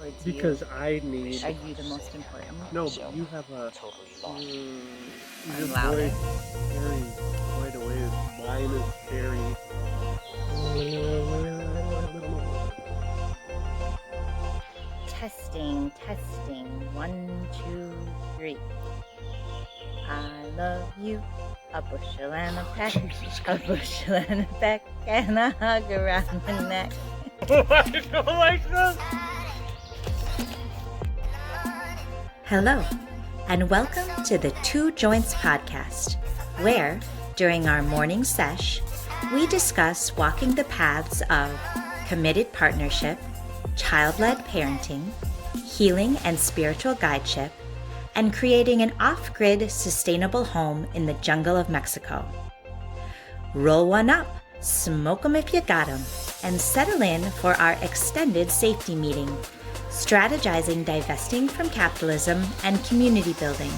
towards Because you. I need... Are you the most important? No, but you have a... your louder. voice very quite a ways. Mine is very... Testing, testing. 1, 2, 3. I love you. A bushel and a peck, a bushel and a peck, and a hug around the neck. I don't like this. Hello, and welcome to the Two Joints podcast, where, during our morning sesh, we discuss walking the paths of committed partnership, child-led parenting, healing and spiritual guideship, and creating an off-grid sustainable home in the jungle of Mexico. Roll one up, smoke 'em if you got 'em, and settle in for our extended safety meeting, strategizing divesting from capitalism and community building,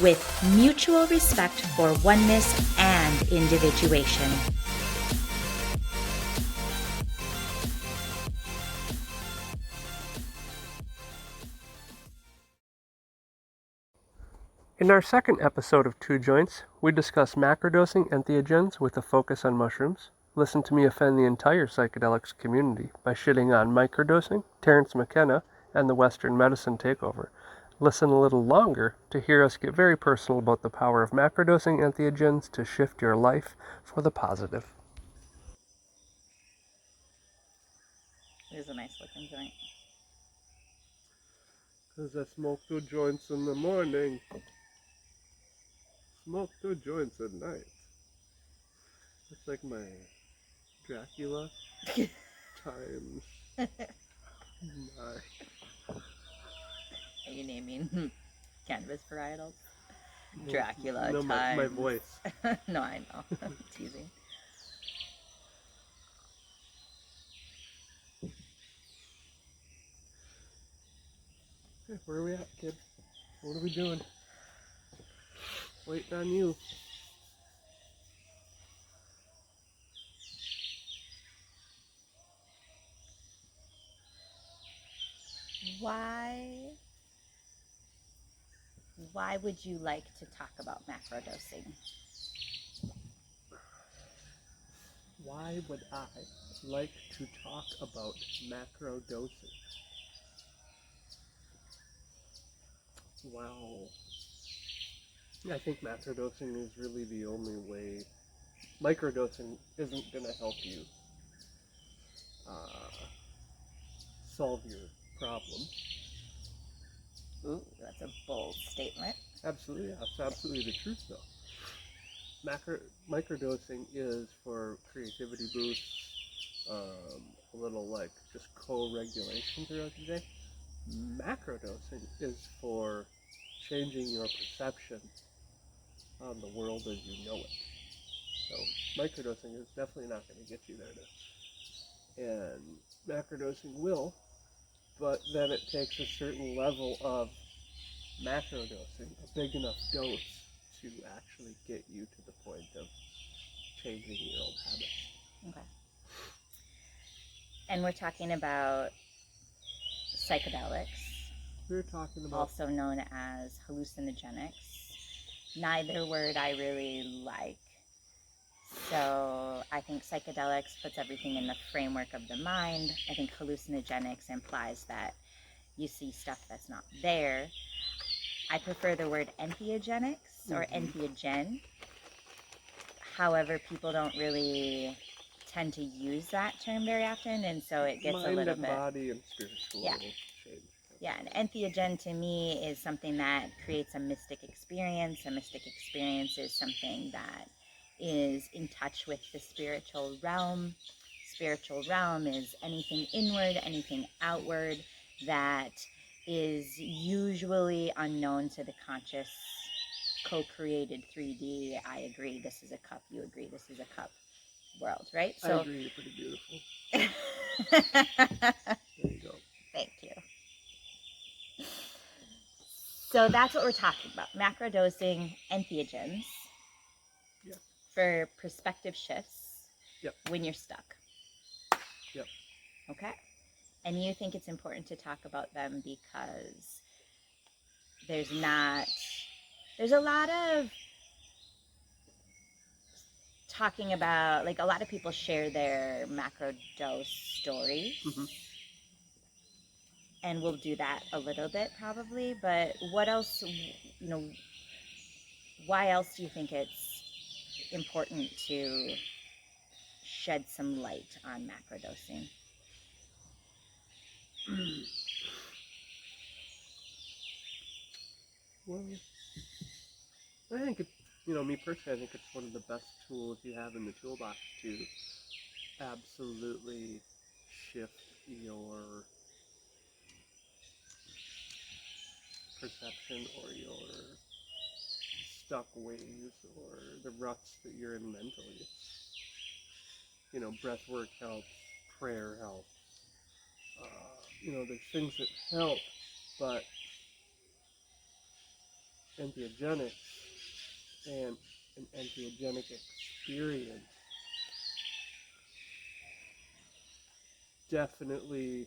with mutual respect for oneness and individuation. In our second episode of Two Joints, we discuss macrodosing entheogens with a focus on mushrooms. Listen to me offend the entire psychedelics community by shitting on microdosing, Terence McKenna, and the Western medicine takeover. Listen a little longer to hear us get very personal about the power of macrodosing entheogens to shift your life for the positive. It is a nice looking joint. Because I smoke 2 joints in the morning. Smoke 2 joints at night. It's like my Dracula times my... Are you naming cannabis varietals? Dracula no, times... my voice. No, I know. I'm teasing. Hey, where are we at, kid? What are we doing? Waiting on you. Why would you like to talk about macrodosing? Why would I like to talk about macrodosing? Well, I think macrodosing is really the only way. Microdosing isn't going to help you solve your problem. Ooh, that's a bold statement. Absolutely, that's absolutely the truth, though. Microdosing is for creativity boosts, a little like just co-regulation throughout the day. Macrodosing is for changing your perception on the world as you know it. So microdosing is definitely not going to get you there. And macrodosing will, but then it takes a certain level of macrodosing, a big enough dose to actually get you to the point of changing your old habits. Okay. And we're talking about psychedelics. We're talking about... also known as hallucinogenics. Neither word I really like. So I think psychedelics puts everything in the framework of the mind. I think hallucinogenics implies that you see stuff that's not there. I prefer the word entheogenics or entheogen. However, people don't really tend to use that term very often, and so it gets mind a little and bit... body and spiritual change. Yeah, an entheogen to me is something that creates a mystic experience. A mystic experience is something that is in touch with the spiritual realm. Spiritual realm is anything inward, anything outward that is usually unknown to the conscious, co-created 3D. I agree, this is a cup. You agree, this is a cup world, right? So, I agree, you're pretty beautiful. There you go. Thank you. So that's what we're talking about. Macrodosing entheogens for perspective shifts when you're stuck. Yep. Okay. And you think it's important to talk about them because there's a lot of talking about, like, a lot of people share their macrodose stories. Mm-hmm. And we'll do that a little bit probably, but what else, why else do you think it's important to shed some light on macrodosing? Well, I think me personally, I think it's one of the best tools you have in the toolbox to absolutely shift your perception or your stuck ways or the ruts that you're in mentally. Breath work helps, prayer helps. There's things that help, but entheogenics and an entheogenic experience definitely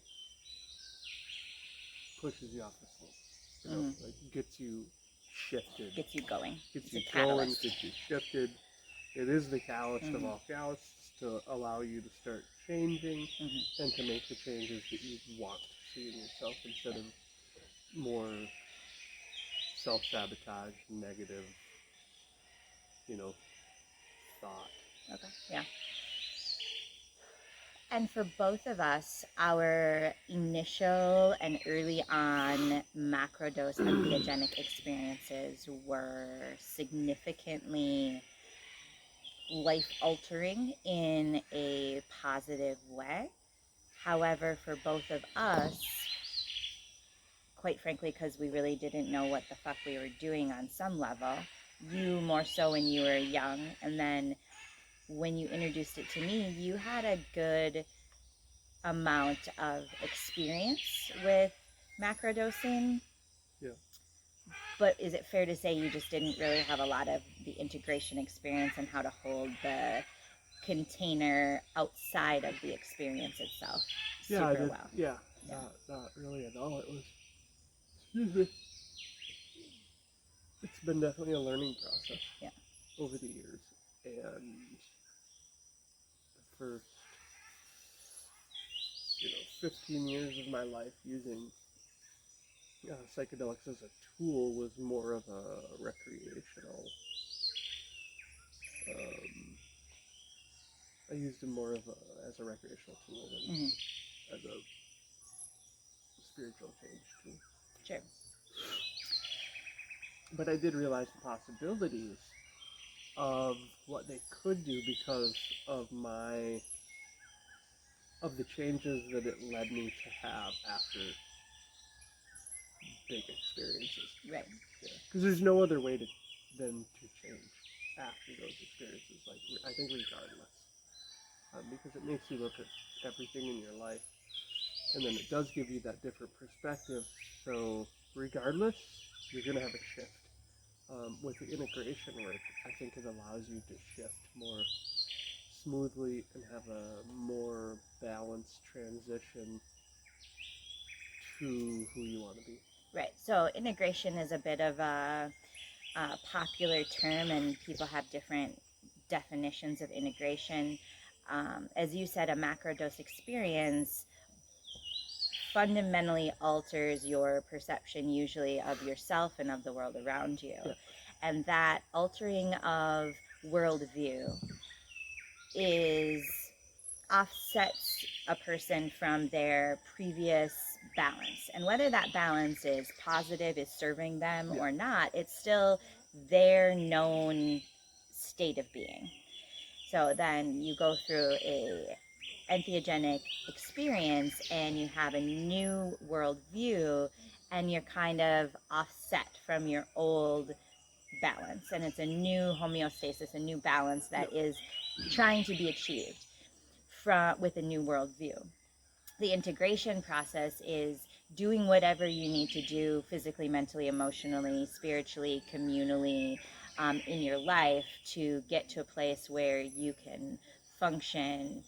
pushes you off the slope. Like gets you shifted, Gets you going. gets It's you a going, catalyst. gets you shifted. It is the catalyst of all catalysts to allow you to start changing and to make the changes that you want to see in yourself instead of more self-sabotage, negative, thought. Okay, yeah. And for both of us, our initial and early on macrodose entheogenic experiences were significantly life altering in a positive way. However, for both of us, quite frankly, because we really didn't know what the fuck we were doing on some level, you more so when you were young, and then when you introduced it to me, you had a good amount of experience with macrodosing. Yeah. But is it fair to say you just didn't really have a lot of the integration experience and how to hold the container outside of the experience itself Yeah, I super did. well? Yeah, Yeah. not really at all. It was, excuse me, it's been definitely a learning process Yeah. over the years. And the first, 15 years of my life using psychedelics as a tool was more of a recreational. I used them more as a recreational tool than as a spiritual change tool. Sure. But I did realize the possibilities of what they could do because of the changes that it led me to have after big experiences. Right. Because there's no other way than to change after those experiences. Like, I think regardless. Because it makes you look at everything in your life. And then it does give you that different perspective. So regardless, you're going to have a shift. With the integration work, I think it allows you to shift more smoothly and have a more balanced transition to who you want to be. Right. So integration is a bit of a popular term, and people have different definitions of integration. As you said, a macrodose experience fundamentally alters your perception, usually of yourself and of the world around you. Yeah. And that altering of worldview is offsets a person from their previous balance. And whether that balance is positive, is serving them or not, it's still their known state of being. So then you go through a entheogenic experience and you have a new worldview and you're kind of offset from your old balance, and it's a new homeostasis, a new balance that is trying to be achieved with a new worldview. The integration process is doing whatever you need to do physically, mentally, emotionally, spiritually, communally, in your life to get to a place where you can function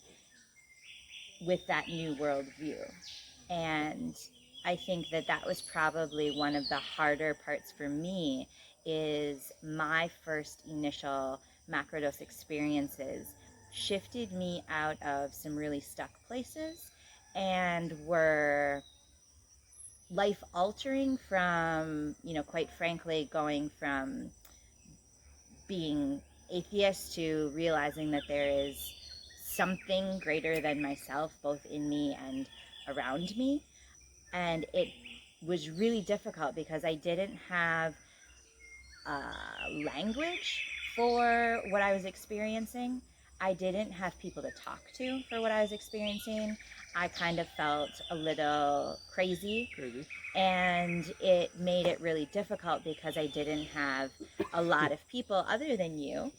with that new worldview. And I think that that was probably one of the harder parts for me, is my first initial macrodose experiences shifted me out of some really stuck places and were life altering from, quite frankly, going from being atheist to realizing that there is something greater than myself, both in me and around me. And it was really difficult because I didn't have language for what I was experiencing. I didn't have people to talk to for what I was experiencing. I kind of felt a little crazy. And it made it really difficult because I didn't have a lot of people other than you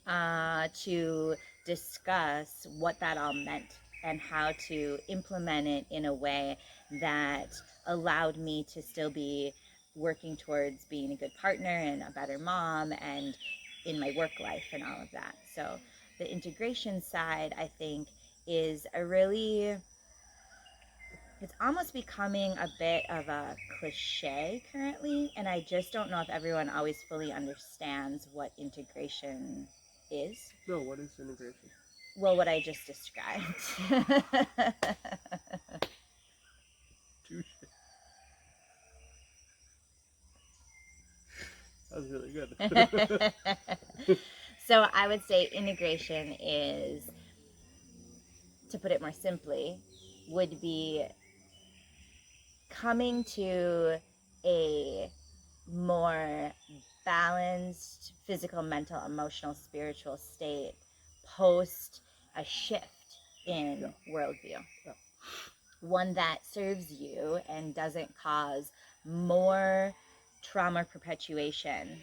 to discuss what that all meant and how to implement it in a way that allowed me to still be working towards being a good partner and a better mom and in my work life and all of that. So the integration side, I think, is a really, it's almost becoming a bit of a cliche currently, and I just don't know if everyone always fully understands what integration is. No, what is integration? Well, what I just described. Touche. That was really good. So I would say integration is, to put it more simply, would be coming to a more balanced physical, mental, emotional, spiritual state post a shift in worldview. Yeah. One that serves you and doesn't cause more trauma perpetuation.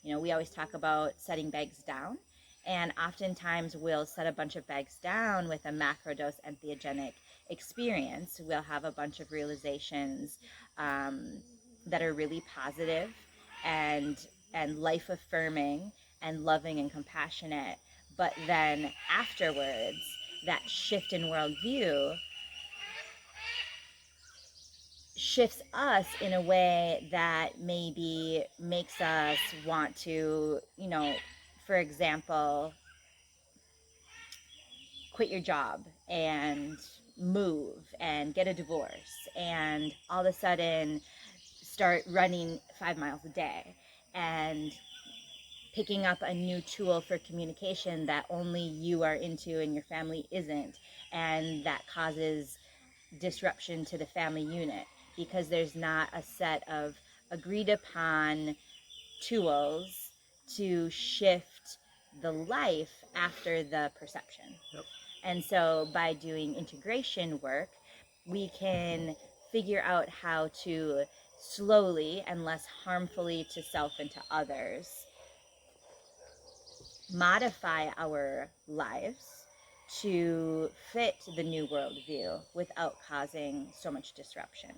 We always talk about setting bags down, and oftentimes we'll set a bunch of bags down with a macrodose entheogenic experience. We'll have a bunch of realizations that are really positive and life affirming and loving and compassionate. But then afterwards, that shift in worldview shifts us in a way that maybe makes us want to, for example, quit your job and move and get a divorce and all of a sudden start running 5 miles a day and picking up a new tool for communication that only you are into and your family isn't, and that causes disruption to the family unit because there's not a set of agreed upon tools to shift the life after the perception. Yep. And so by doing integration work, we can figure out how to slowly and less harmfully to self and to others modify our lives to fit the new worldview without causing so much disruption.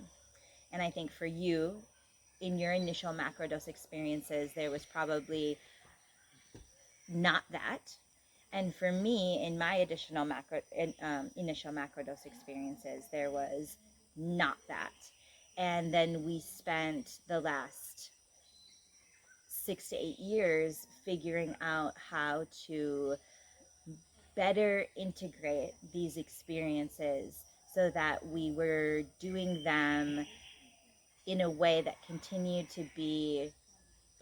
And I think for you, in your initial macrodose experiences, there was probably not that. And for me, in my initial macrodose experiences, there was not that. And then we spent the last 6 to 8 years figuring out how to better integrate these experiences so that we were doing them in a way that continued to be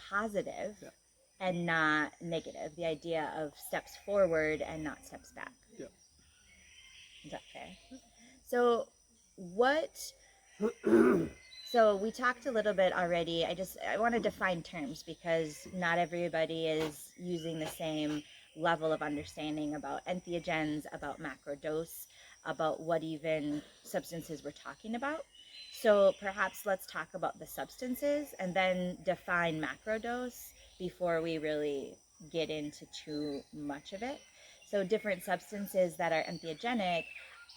positive and not negative. The idea of steps forward and not steps back. Yeah. Is that fair? So so we talked a little bit already. I want to define terms because not everybody is using the same level of understanding about entheogens, about macrodose, about what even substances we're talking about. So perhaps let's talk about the substances and then define macrodose before we really get into too much of it. So different substances that are entheogenic,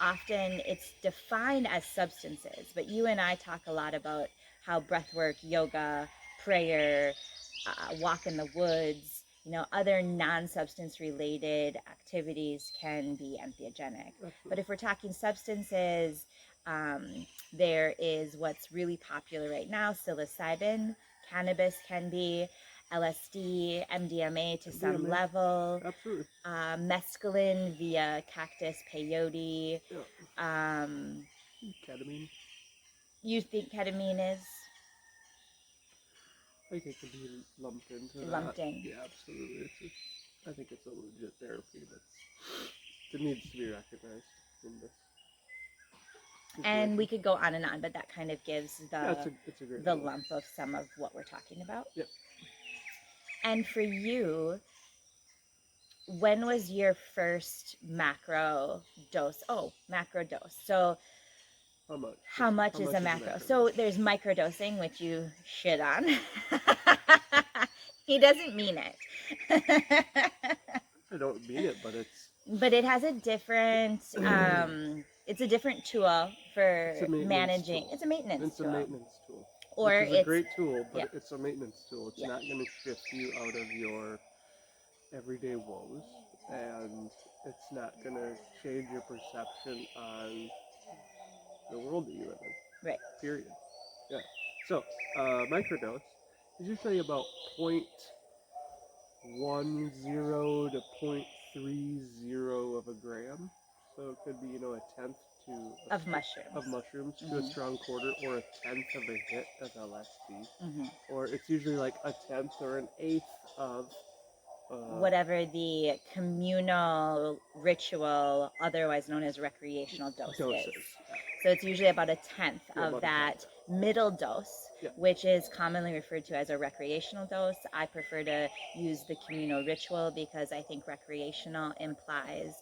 often it's defined as substances, but you and I talk a lot about how breathwork, yoga, prayer, walk in the woods, other non-substance related activities can be entheogenic. Absolutely. But if we're talking substances, There is what's really popular right now, psilocybin. Cannabis can be, LSD, MDMA to some MDMA, level, absolutely. mescaline via cactus peyote. Yeah. Um, Ketamine, you think ketamine is I think it can be lumped into that. lumped in? Yeah, absolutely. I think it's a legit therapy that needs to be recognized in this And we situation. could go on and on, but that kind of gives Yeah, it's a great the little. lump of some of what we're talking about. Yep. And for you, when was your first macro dose? Oh, macro dose. So How much? how much How is much a is macro? macro? So there's microdosing, which you shit on. He doesn't mean it. I don't mean it, but But it has a different it's a different tool for it's a maintenance managing. tool. It's a maintenance It's a tool. maintenance tool. Or Which is a it's great tool, but yeah. it's a maintenance tool. It's Yeah. not going to shift you out of your everyday woes, and it's not going to change your perception on the world that you live in. Right. Period. Yeah. So, microdose is usually about 0.10 to 0.30 of a gram. So it could be, a tenth to Of mushrooms. Mushrooms to a strong quarter, or a tenth of a hit of LSD, Mm-hmm. or it's usually like a tenth or an eighth of Whatever the communal ritual, otherwise known as recreational dose doses. is. So it's usually about a tenth of that middle dose, Yeah. which is commonly referred to as a recreational dose. I prefer to use the communal ritual because I think recreational implies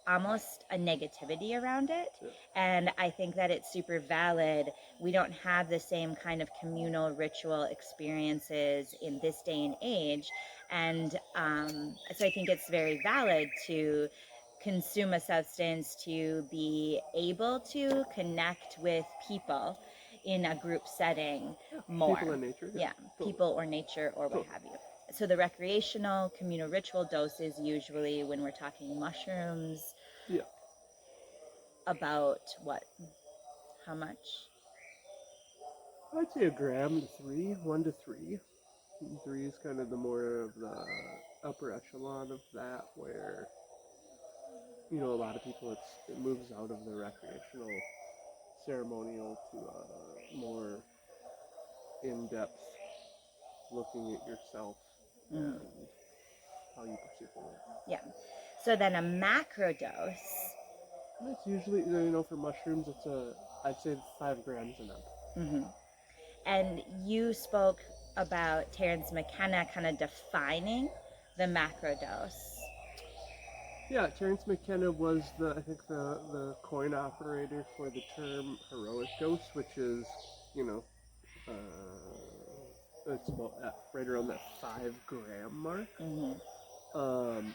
almost a negativity around it. Yeah. And I think that it's super valid. We don't have the same kind of communal ritual experiences in this day and age. And so I think it's very valid to consume a substance to be able to connect with people in a group setting more. People in nature. Yeah, totally. people or nature or what have you. So the recreational communal ritual dose is usually, when we're talking mushrooms, Yeah. about what? How much? I'd say a gram to 3, 1 to 3. 3 is kind of the more of the upper echelon of that, where a lot of people it moves out of the recreational ceremonial to a more in-depth looking at yourself and how you perceive the world. Yeah. So then a macro dose. And it's usually, for mushrooms, I'd say 5 grams and up. Mm-hmm. And you spoke about Terence McKenna kind of defining the macro dose. Yeah, Terence McKenna was the coin operator for the term heroic dose, which is, it's about right around that 5-gram mark. Mm-hmm.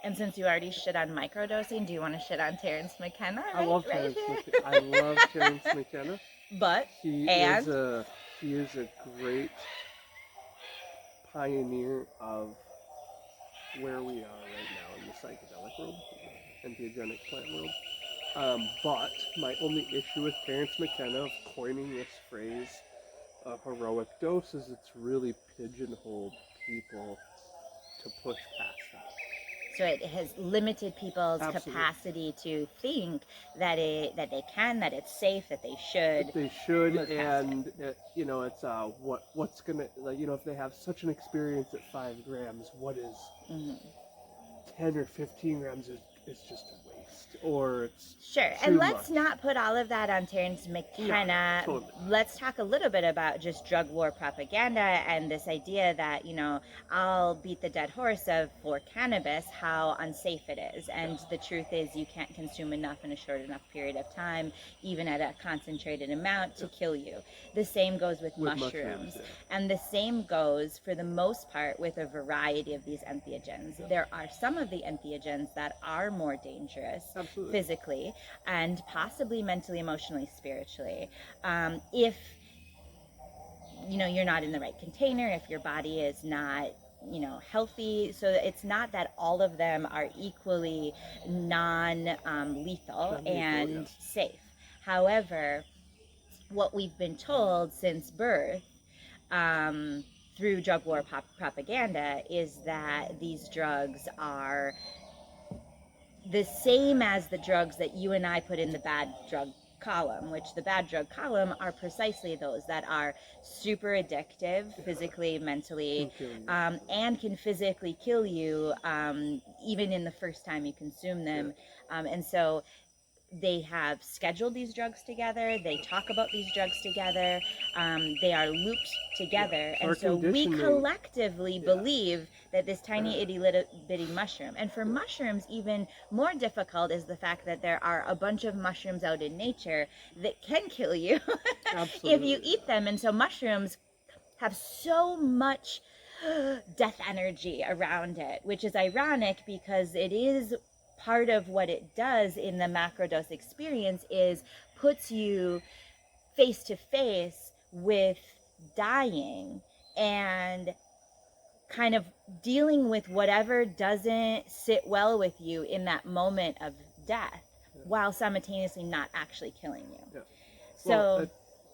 And since you already shit on microdosing, do you want to shit on Terence McKenna? I love Terence McKenna. I love Terence McKenna. But he is a great pioneer of where we are right now in the psychedelic world, entheogenic plant world. But my only issue with Terence McKenna of coining this phrase, heroic dose, is it's really pigeonholed people to push past that. So it has limited people's capacity to think that they can, that it's safe, that they should. And it's what's gonna, if they have such an experience at 5 grams, what is 10 or 15 grams is just a waste, or it's sure. And let's not put all of that on Terence McKenna. Yeah, totally. Let's talk a little bit about just drug war propaganda and this idea that, I'll beat the dead horse of, for cannabis, how unsafe it is. And the truth is, you can't consume enough in a short enough period of time, even at a concentrated amount, to kill you. The same goes with mushrooms. And the same goes, for the most part, with a variety of these entheogens. There are some of the entheogens that are more dangerous. Absolutely. Physically and possibly mentally, emotionally, spiritually, if you're not in the right container, if your body is not healthy. So it's not that all of them are equally non-lethal and safe. However, what we've been told since birth, through drug war propaganda, is that these drugs are the same as the drugs that you and I put in the bad drug column, which the bad drug column are precisely those that are super addictive, physically, mentally, and can physically kill you, even in the first time you consume them. And so they have scheduled these drugs together. They talk about these drugs together. They are looped together. And so we collectively believe that this tiny itty bitty mushroom, and for mushrooms even more difficult is the fact that there are a bunch of mushrooms out in nature that can kill you if you eat them. And so mushrooms have so much death energy around it, which is ironic because it is part of what it does in the macrodose experience is puts you face to face with dying and kind of dealing with whatever doesn't sit well with you in that moment of death, while simultaneously not actually killing you. So, well,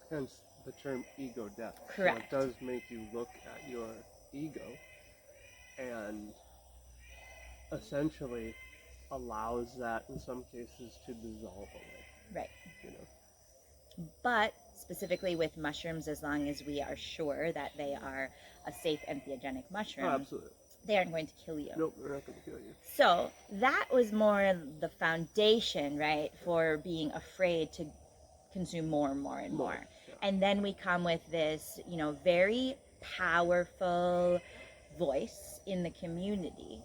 hence the term ego death. Correct. So it does make you look at your ego and essentially allows that in some cases to dissolve away. Right. You know. But specifically with mushrooms, as long as we are sure that they are a safe entheogenic mushroom, absolutely, they aren't going to kill you. Nope, they're not going to kill you. So that was more the foundation, right, for being afraid to consume more and more and more. Yeah. And then we come with this, very powerful voice in the community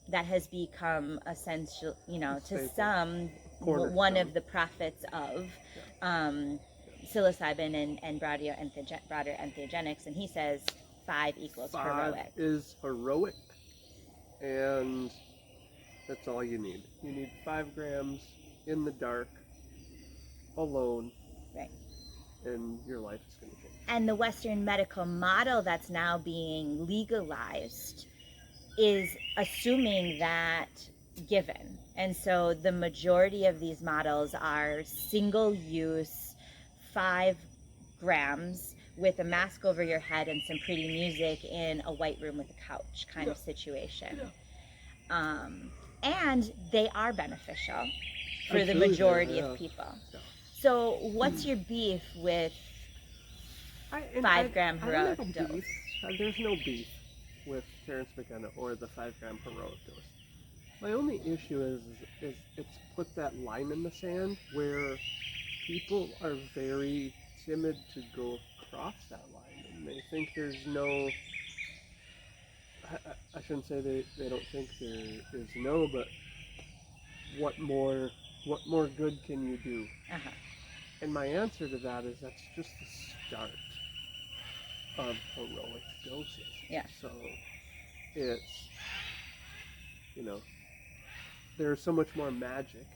that has become essential, to some one of the prophets of psilocybin and broader entheogenics, and he says 5 equals 5 heroic. Is heroic, and that's all you need. You need 5 grams in the dark, alone, right? And your life is going to change. And the Western medical model that's now being legalized is assuming that given. And so the majority of these models are single use, 5 grams with a mask over your head and some pretty music in a white room with a couch kind of situation. And they are beneficial for the majority of people. So what's your beef with 5 gram heroic dose? There's no beef with Terence McKenna or the 5 gram heroic dose. My only issue is it's put that line in the sand where people are very timid to go across that line, and they think there's no, I shouldn't say they don't think there is no, but what more good can you do? And my answer to that is that's just the start of heroic doses. Yeah. So it's, there's so much more magic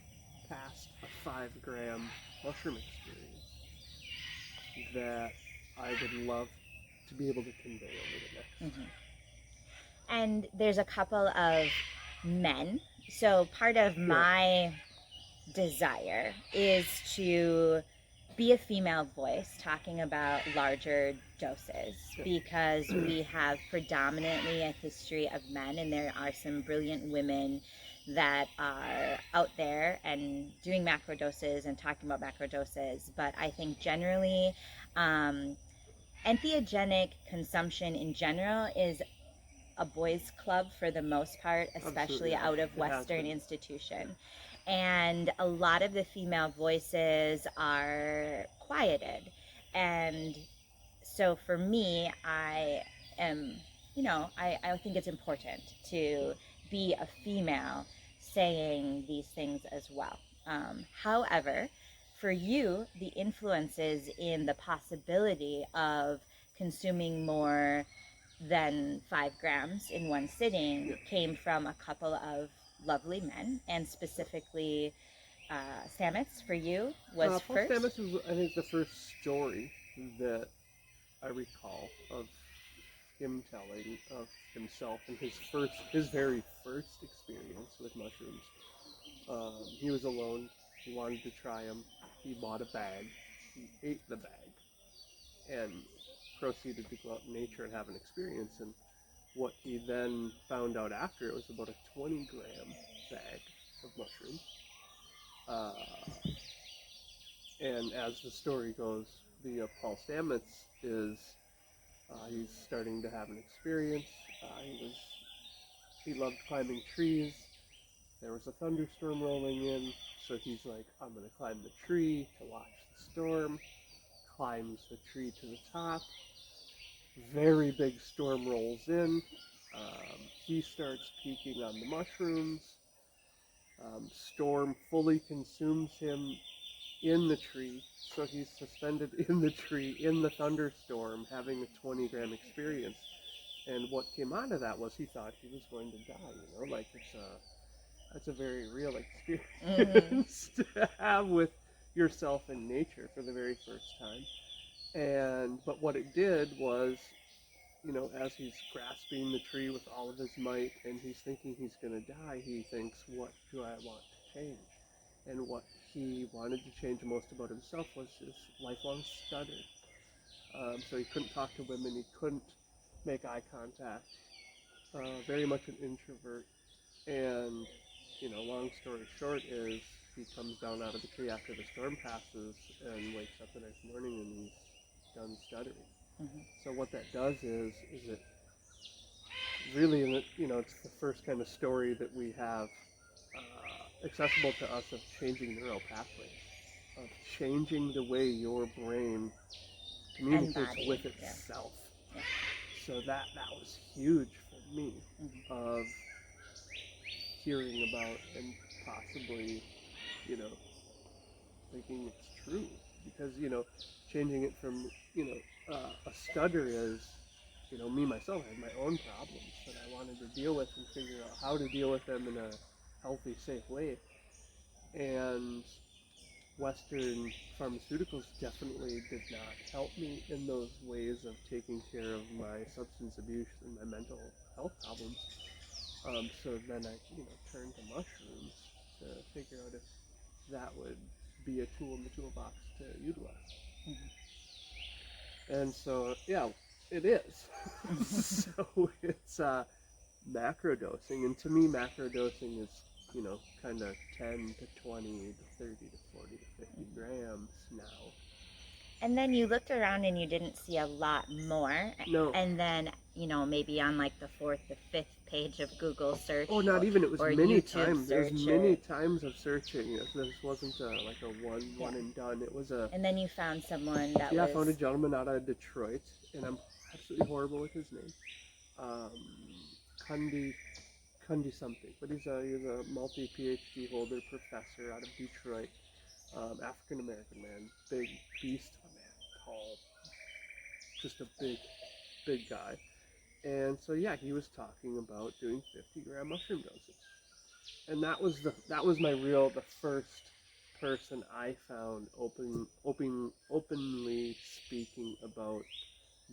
past a 5 gram mushroom experience that I would love to be able to convey over the next. And there's a couple of men. So part of my desire is to be a female voice talking about larger doses, because we have predominantly a history of men, and there are some brilliant women that are out there and doing macrodoses and talking about macrodoses. But I think generally entheogenic consumption in general is a boys' club for the most part, especially out of Western institution. And a lot of the female voices are quieted. And so for me, I am, I think it's important to be a female saying these things as well. However, for you, the influences in the possibility of consuming more than 5 grams in one sitting came from a couple of lovely men, and specifically Stamets for you was Paul first. Stamets was, I think, the first story that I recall of him telling of himself and his very first experience with mushrooms. He was alone. He wanted to try them, he bought a bag, he ate the bag, and proceeded to go out in nature and have an experience. And what he then found out after, it was about a 20-gram bag of mushrooms. And as the story goes, the Paul Stamets is he's starting to have an experience. He loved climbing trees. There was a thunderstorm rolling in, so he's like, I'm going to climb the tree to watch the storm. Climbs the tree to the top. Very big storm rolls in. He starts peeking on the mushrooms. Storm fully consumes him in the tree, so he's suspended in the tree in the thunderstorm, having a 20-gram experience. And what came out of that was he thought he was going to die. Like that's a very real experience to have with yourself in nature for the very first time. But what it did was, as he's grasping the tree with all of his might and he's thinking he's going to die, he thinks, what do I want to change? And what he wanted to change most about himself was his lifelong stutter. So he couldn't talk to women, he couldn't make eye contact, very much an introvert. And, long story short is he comes down out of the tree after the storm passes and wakes up the next morning and he's done stuttering. So what that does is it really, it's the first kind of story that we have accessible to us of changing neural pathways, of changing the way your brain communicates with itself. Yeah. So that was huge for me, of hearing about and possibly, thinking it's true. Because, changing it from, a stutter is, me myself, I had my own problems that I wanted to deal with and figure out how to deal with them in a healthy, safe way. And Western pharmaceuticals definitely did not help me in those ways of taking care of my substance abuse and my mental health problems. So then I, turned to mushrooms to figure out if that would be a tool in the toolbox to utilize. And so, yeah, it is. So it's macrodosing, and to me, macrodosing is, kind of 10 to 20 to 30 to 40 to 50 grams now. And then you looked around and you didn't see a lot more. No. And then, maybe on like the 4th or 5th page of Google search. Oh, not even. It was many YouTube times. There was search many times of searching. This wasn't like a one and done. It was a. And then you found someone that was. Yeah, I found a gentleman out of Detroit, and I'm absolutely horrible with his name. Kundi something, but he's a multi PhD holder, professor out of Detroit, African American man, big beast of a man, tall, just a big guy. And so yeah, he was talking about doing 50-gram mushroom doses, and that was the first person I found openly speaking about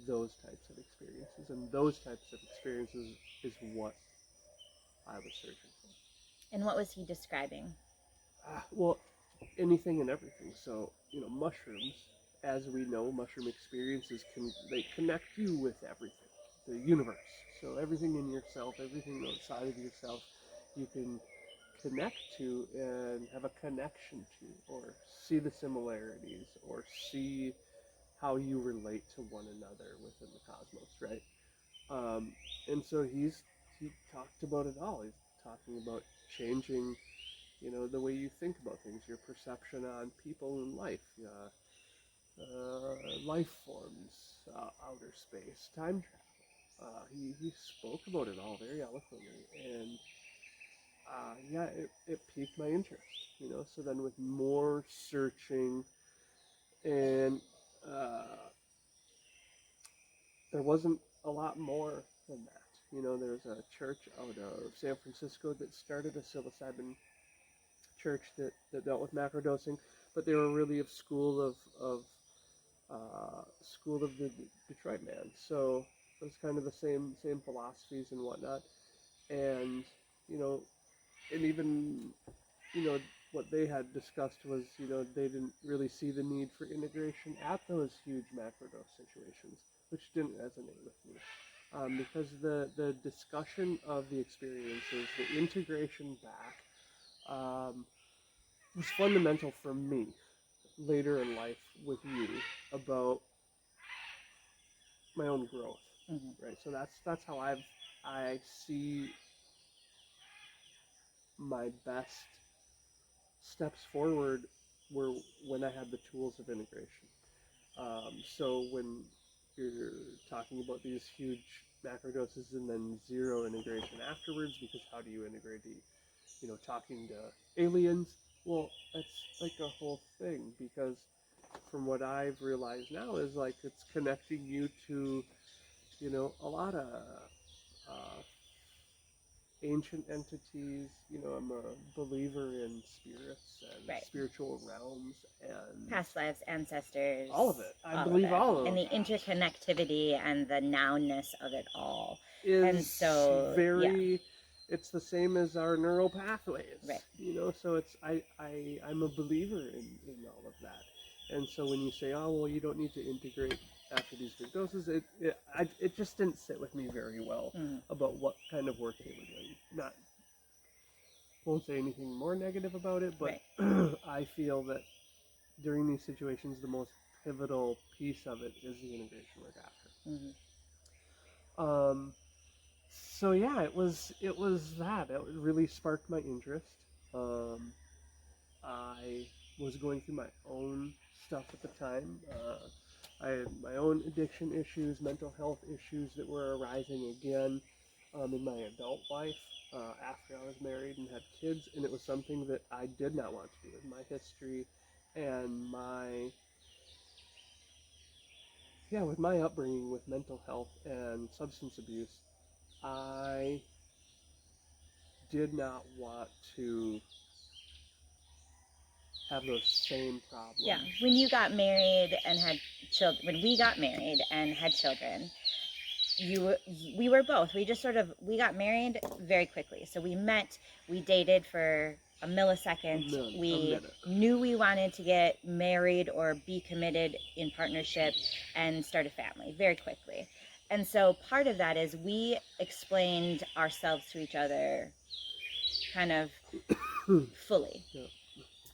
those types of experiences, and those types of experiences is what I was searching for. And what was he describing? Well, anything and everything. So, mushrooms, as we know, mushroom experiences they connect you with everything, the universe. So everything in yourself, everything outside of yourself, you can connect to and have a connection to, or see the similarities, or see how you relate to one another within the cosmos, right? And so he talked about it all. He's talking about changing, the way you think about things, your perception on people and life, life forms, outer space, time travel. He spoke about it all very eloquently, and yeah, it piqued my interest, So then with more searching, and there wasn't a lot more than that. There's a church out of San Francisco that started a psilocybin church that dealt with macrodosing, but they were really a school of the Detroit man. So it was kind of the same philosophies and whatnot, and and even what they had discussed was, they didn't really see the need for integration at those huge macrodose situations, which didn't resonate with me. Because the discussion of the experiences, the integration back, was fundamental for me later in life with you about my own growth, right? So that's how I see my best steps forward were when I had the tools of integration. So when you're talking about these huge macrodoses and then zero integration afterwards, because how do you integrate talking to aliens? Well, that's like a whole thing, because from what I've realized now is like it's connecting you to, a lot of uh, ancient entities. I'm a believer in spirits and Right. spiritual realms and Past lives, ancestors. all of it. I believe all of it. And the interconnectivity and the nowness of it all. Is and so, very, it's the same as our neural pathways. Right. So it's, I'm a believer in all of that. And so when you say, oh, well, you don't need to integrate after these big doses, it just didn't sit with me very well about what kind of work they were doing. Won't say anything more negative about it, but right. I feel that during these situations, the most pivotal piece of it is the integration work after. So yeah, it was that. It really sparked my interest. I was going through my own stuff at the time. I had my own addiction issues, mental health issues that were arising again in my adult life after I was married and had kids, and it was something that I did not want to do. In my history and with my upbringing with mental health and substance abuse, I did not want to have those same problems. Yeah, when you got married and had children, when we got married and had children, we were both. We got married very quickly. So we met, we dated for a millisecond. We knew we wanted to get married or be committed in partnership and start a family very quickly. And so part of that is we explained ourselves to each other kind of fully. Yeah.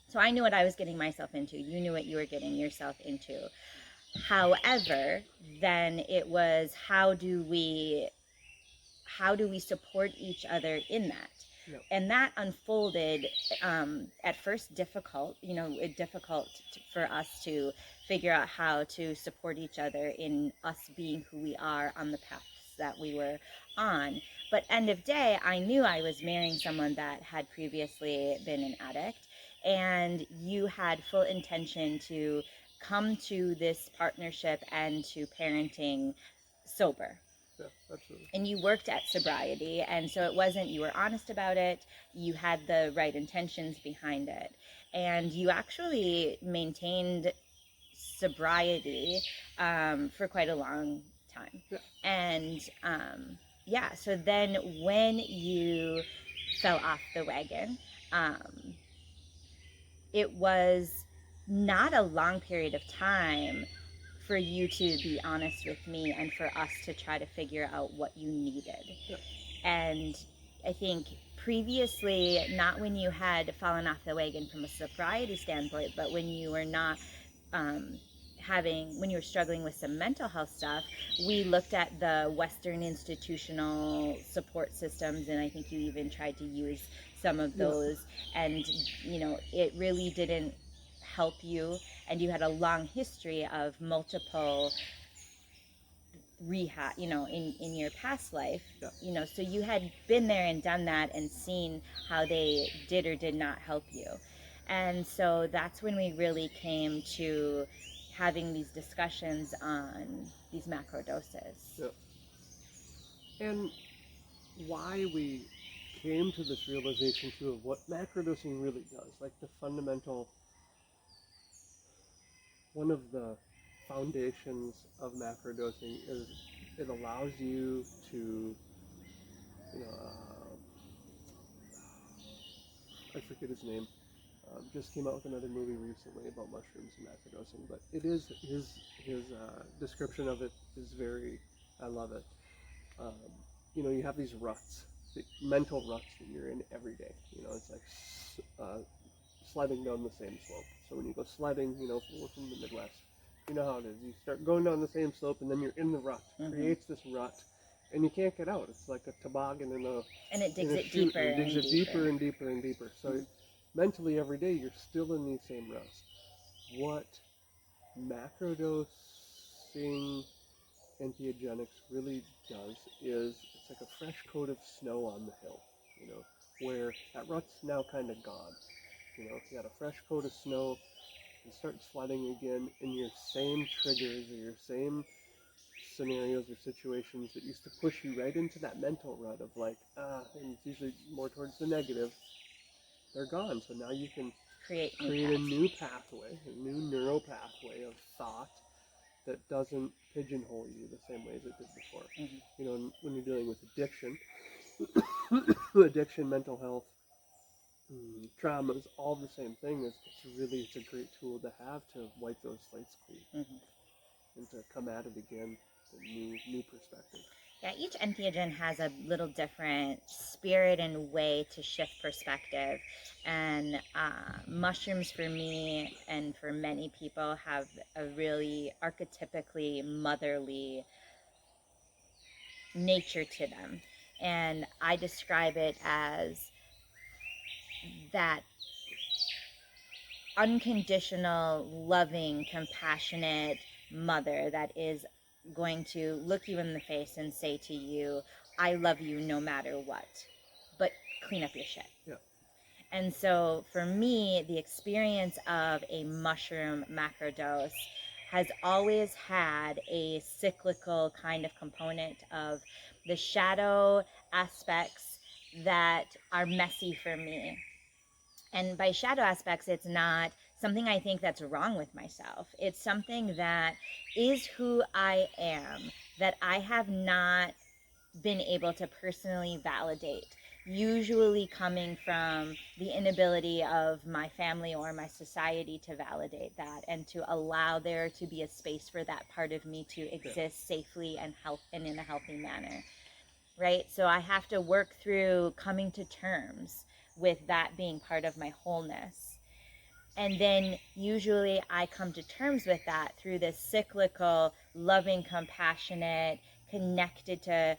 So I knew what I was getting myself into. You knew what you were getting yourself into. However, then it was how do we support each other in that? Yep. And that unfolded at first difficult for us to figure out how to support each other in us being who we are on the paths that we were on. But end of day, I knew I was marrying someone that had previously been an addict, and you had full intention to come to this partnership and to parenting sober. Yeah, absolutely. And you worked at sobriety, and so it wasn't, you were honest about it, you had the right intentions behind it, and you actually maintained sobriety for quite a long time. Yeah. And so then when you fell off the wagon, it was not a long period of time for you to be honest with me and for us to try to figure out what you needed. Yeah. And I think previously, not when you had fallen off the wagon from a sobriety standpoint, but when you were not when you were struggling with some mental health stuff, we looked at the Western institutional support systems, and I think you even tried to use some of those, and it really didn't help you, and you had a long history of multiple rehab, in your past life. Yeah. So you had been there and done that and seen how they did or did not help you. And so that's when we really came to having these discussions on these macro doses. Yeah. And why we came to this realization too of what macrodosing really does, like the fundamental, one of the foundations of macrodosing is it allows you to, I forget his name, Just came out with another movie recently about mushrooms and macrodosing, but it is his description of it is very, I love it. Um, you have these ruts, the mental ruts that you're in every day. It's like sledding down the same slope. So when you go sledding, we're from the Midwest, you know how it is. You start going down the same slope, and then you're in the rut. It creates this rut, and you can't get out. It's like a toboggan and it digs in a it chute, deeper and it and digs it deeper and deeper and deeper. So mentally, every day, you're still in these same ruts. What macrodosing entheogenics really does is it's like a fresh coat of snow on the hill, where that rut's now kind of gone. You got a fresh coat of snow, you start sledding again, and your same triggers or your same scenarios or situations that used to push you right into that mental rut of like, and it's usually more towards the negative, they're gone. So now you can create a new pathway, a new neural pathway of thought that doesn't pigeonhole you the same ways it did before. When you're dealing with addiction, mental health, trauma is all the same thing. It's a great tool to have to wipe those slates clean and to come at it again with a new perspective. Yeah, each entheogen has a little different spirit and way to shift perspective. And mushrooms for me and for many people have a really archetypically motherly nature to them. And I describe it as that unconditional, loving, compassionate mother that is going to look you in the face and say to you, I love you no matter what, but clean up your shit. Yeah. And so for me, the experience of a mushroom macrodose has always had a cyclical kind of component of the shadow aspects that are messy for me. And by shadow aspects, it's not something I think that's wrong with myself. It's something that is who I am, that I have not been able to personally validate, usually coming from the inability of my family or my society to validate that and to allow there to be a space for that part of me to exist safely and in a healthy manner. Right? So I have to work through coming to terms with that being part of my wholeness. And then usually I come to terms with that through this cyclical, loving, compassionate, connected to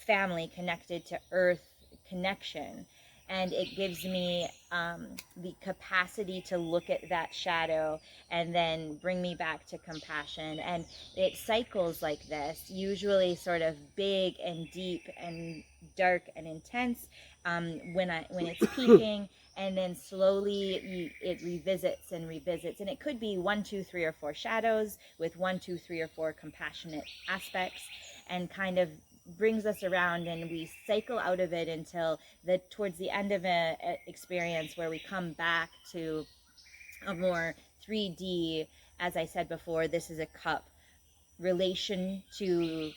family, connected to earth connection. And it gives me the capacity to look at that shadow and then bring me back to compassion. And it cycles like this, usually sort of big and deep and dark and intense when it's peaking, and then slowly it revisits and revisits. And it could be 1, 2, 3, or 4 shadows with 1, 2, 3, or 4 compassionate aspects, and kind of brings us around, and we cycle out of it until towards the end of an experience where we come back to a more 3D, as I said before, this is a cup relation to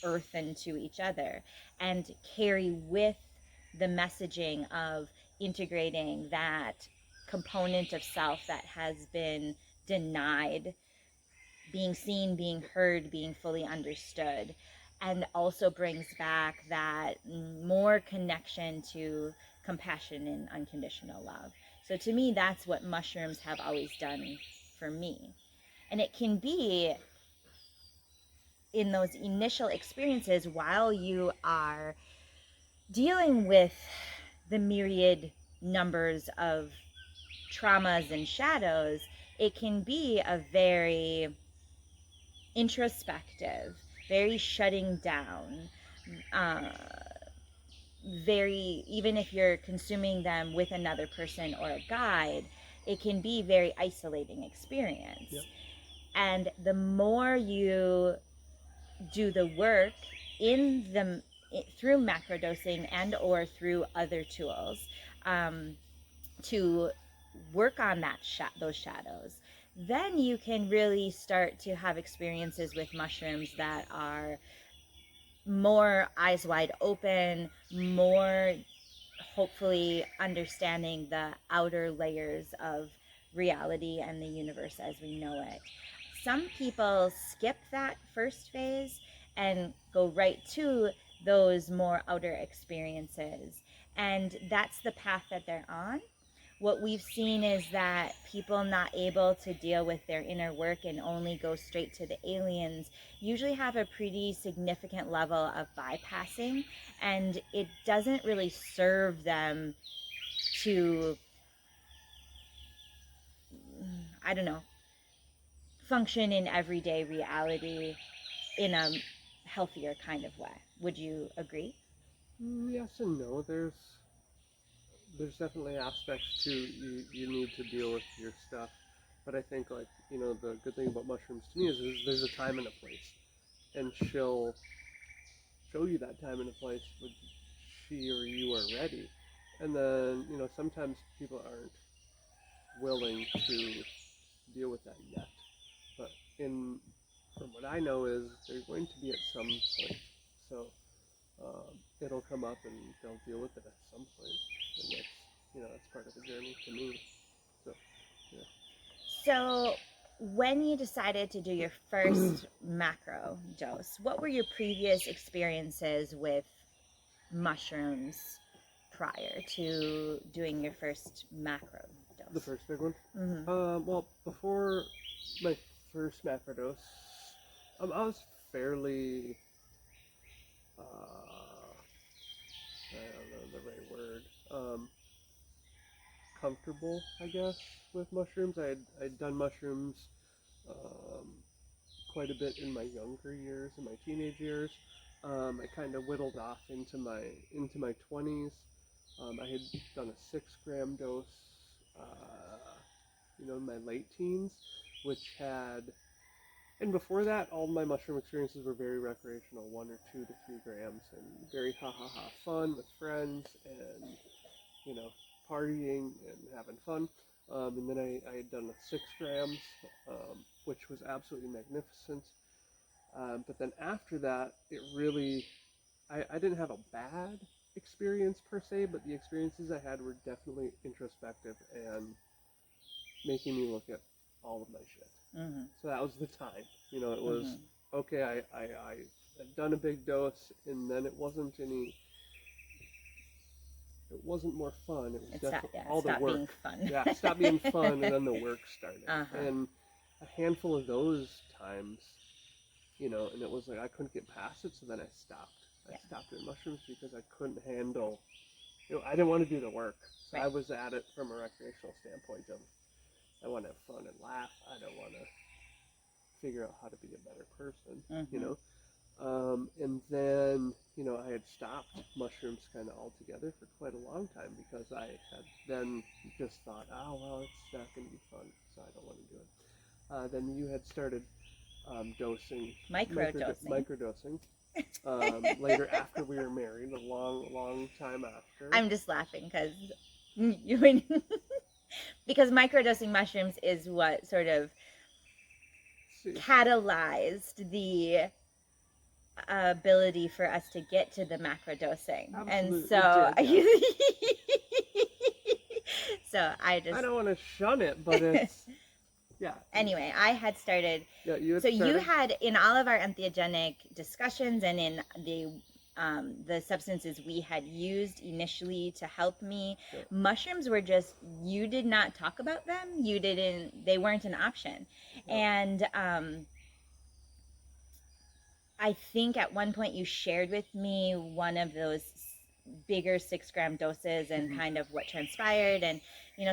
earth and to each other, and carry with the messaging of integrating that component of self that has been denied being seen, being heard, being fully understood, and also brings back that more connection to compassion and unconditional love. So to me, that's what mushrooms have always done for me. And it can be in those initial experiences while you are dealing with the myriad numbers of traumas and shadows, it can be a very introspective, very shutting down, very, even if you're consuming them with another person or a guide, it can be very isolating experience. Yep. And the more you do the work through macrodosing and or through other tools to work on those shadows, then you can really start to have experiences with mushrooms that are more eyes wide open, more hopefully understanding the outer layers of reality and the universe as we know it. Some people skip that first phase and go right to those more outer experiences, and that's the path that they're on. What we've seen is that people not able to deal with their inner work and only go straight to the aliens usually have a pretty significant level of bypassing, and it doesn't really serve them to, I don't know, function in everyday reality in a healthier kind of way. Would you agree? Yes and no. There's definitely aspects to you need to deal with your stuff, but I think, like, the good thing about mushrooms to me is there's a time and a place, and she'll show you that time and a place when she or you are ready. And then, sometimes people aren't willing to deal with that yet. But from what I know is they're going to be at some point. So it'll come up and they'll deal with it at some point. And that's part of the journey to me. So, yeah. So when you decided to do your first macro dose, what were your previous experiences with mushrooms prior to doing your first macro dose? The first big one? Mm-hmm. Well, before my first macrodose, I was fairly, I don't know the right word, comfortable, I guess, with mushrooms. I'd done mushrooms quite a bit in my younger years, in my teenage years. I kind of whittled off into my 20s. I had done a 6-gram dose, in my late teens, which had, and before that, all my mushroom experiences were very recreational, 1 or 2 to 3 grams, and very ha fun with friends, and partying and having fun. And then I had done a 6 grams, which was absolutely magnificent. But then after that, it really, I didn't have a bad experience per se, but the experiences I had were definitely introspective and making me look at all of my shit. Mm-hmm. So that was the time. It was, okay, I had done a big dose, and then it wasn't more fun. It was definitely all the work. Being fun. Yeah, it stopped being fun, and then the work started. Uh-huh. And a handful of those times, and it was like I couldn't get past it, so then I stopped. I stopped doing mushrooms because I couldn't handle, I didn't want to do the work. So I was at it from a recreational standpoint of, I want to have fun and laugh. I don't want to figure out how to be a better person, and then, I had stopped mushrooms kind of altogether for quite a long time because I had then just thought, oh, well, it's not going to be fun, so I don't want to do it. Then you had started dosing, microdosing later after we were married, a long time after. I'm just laughing because microdosing mushrooms is what sort of catalyzed the ability for us to get to the macrodosing. Absolutely. And so so I don't want to shun it, but it's yeah. Anyway, I had started. Yeah, you had in all of our entheogenic discussions and in the substances we had used initially to help me, mushrooms were just, you did not talk about them. They weren't an option. And I think at one point you shared with me one of those bigger 6-gram doses and kind of what transpired, and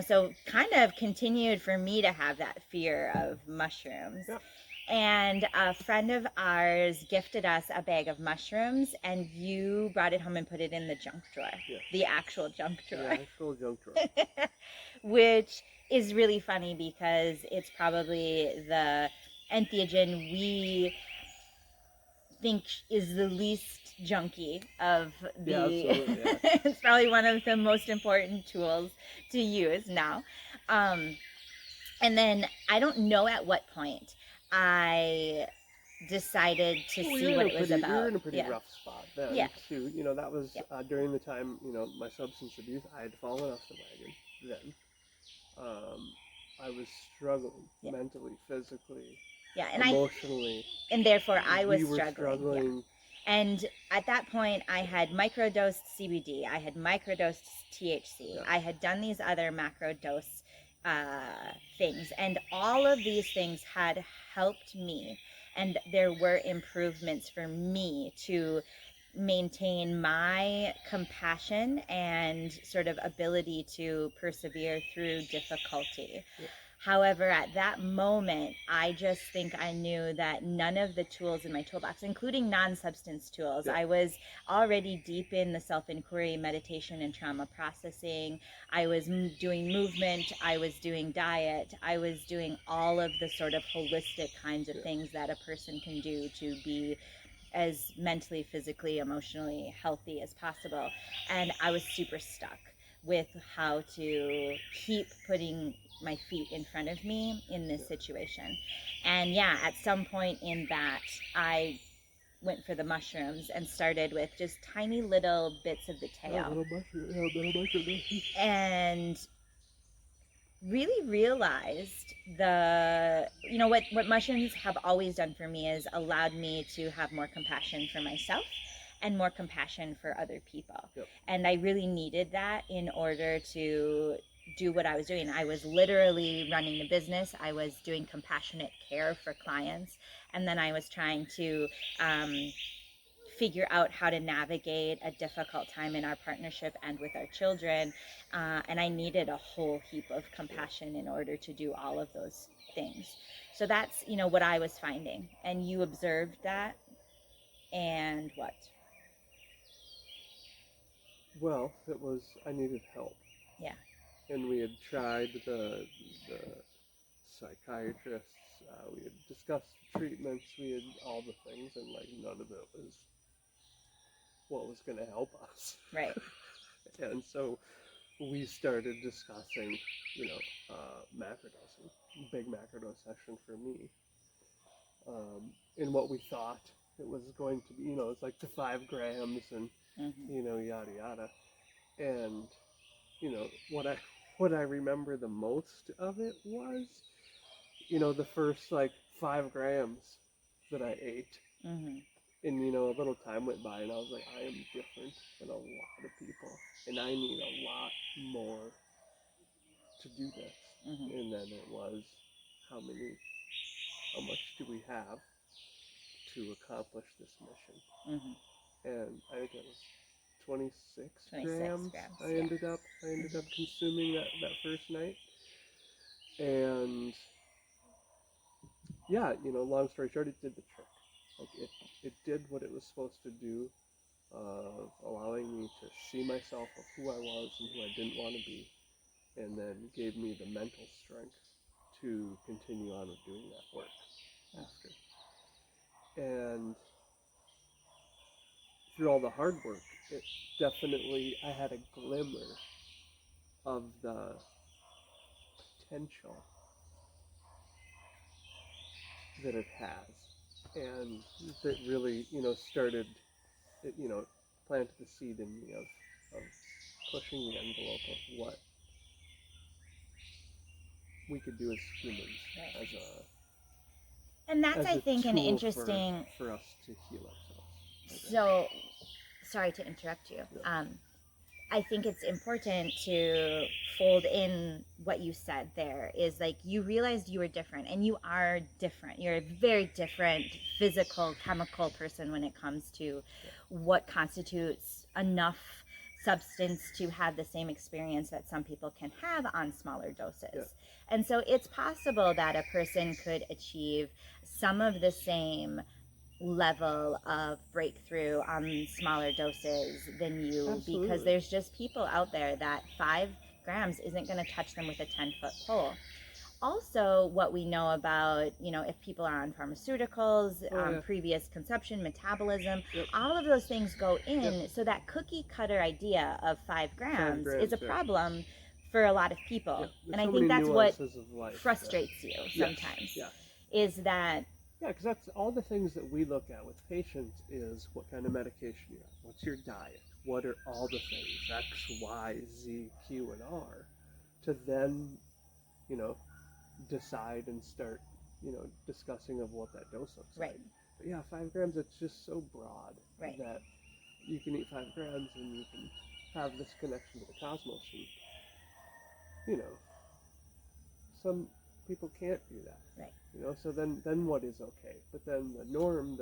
so kind of continued for me to have that fear of mushrooms. And a friend of ours gifted us a bag of mushrooms, and you brought it home and put it in the junk drawer. The actual junk drawer. The actual junk drawer. Which is really funny because it's probably the entheogen we think is the least junky of the it's probably one of the most important tools to use now. And then I don't know at what point I decided to Well, see what it was about. We were in a pretty Yeah. rough spot then, Yeah. too. You know, that was Yeah. during the time, you know, my substance abuse. I had fallen off the wagon then. I was struggling Yeah. mentally, physically, Yeah, and emotionally. and therefore I was We were struggling. Yeah. And at that point, I had microdosed CBD, I had microdosed THC, Yeah. I had done these other macrodose things, and all of these things had helped me, and there were improvements for me to maintain my compassion and sort of ability to persevere through difficulty. Yeah. However, at that moment, I just think I knew that none of the tools in my toolbox, including non-substance tools, Yeah. I was already deep in the self-inquiry, meditation, and trauma processing. I was doing movement. I was doing diet. I was doing all of the sort of holistic kinds of things that a person can do to be as mentally, physically, emotionally healthy as possible. And I was super stuck with how to keep putting my feet in front of me in this situation. And yeah, at some point in that, I went for the mushrooms and started with just tiny little bits of the tail. And really realized what mushrooms have always done for me is allowed me to have more compassion for myself and more compassion for other people. Yep. And I really needed that in order to do what I was doing. I was literally running the business. I was doing compassionate care for clients. And then I was trying to figure out how to navigate a difficult time in our partnership and with our children. And I needed a whole heap of compassion in order to do all of those things. So that's, what I was finding. And you observed that. And what? Well, it was, I needed help. Yeah. And we had tried the psychiatrists, we had discussed treatments, we had all the things, and like none of it was what was going to help us. Right. And so we started discussing, macrodosing, big macrodose session for me, in what we thought it was going to be. It's like the 5 grams and yada yada. And what I remember the most of it was, the first like 5 grams that I ate. Mm-hmm. And, a little time went by and I was like, I am different than a lot of people. And I need a lot more to do this. Mm-hmm. And then it was, how much do we have to accomplish this mission? Mm-hmm. And I think it was 26 grams. I ended up consuming that first night. And yeah, long story short, it did the trick. Like it did what it was supposed to do, of allowing me to see myself of who I was and who I didn't want to be, and then gave me the mental strength to continue on with doing that work after. And through all the hard work, it definitely, I had a glimmer of the potential that it has. And that really, started, it, planted the seed in me of pushing the envelope of what we could do as humans, right. And that's, I think, an interesting for us to heal ourselves. So, sorry to interrupt you. Yeah. I think it's important to fold in what you said there is like you realized you were different, and you are different. You're a very different physical, chemical person when it comes to what constitutes enough substance to have the same experience that some people can have on smaller doses. Yeah. And so it's possible that a person could achieve some of the same level of breakthrough on smaller doses than you. Absolutely. Because there's just people out there that 5 grams isn't going to touch them with a 10-foot pole. Also, what we know about, if people are on pharmaceuticals, previous consumption, metabolism, all of those things go in. So that cookie cutter idea of 5 grams is a problem for a lot of people. And I think that's what frustrates you sometimes. Is that Yeah, because that's all the things that we look at with patients is what kind of medication you're on, what's your diet, what are all the things, X, Y, Z, Q, and R, to then, you know, decide and start, you know, discussing of what that dose looks Right. like. But yeah, 5 grams, it's just so broad Right. that you can eat 5 grams and you can have this connection to the cosmos. And, you know, some people can't do that. Right. You know, so then what is okay? But then the norm,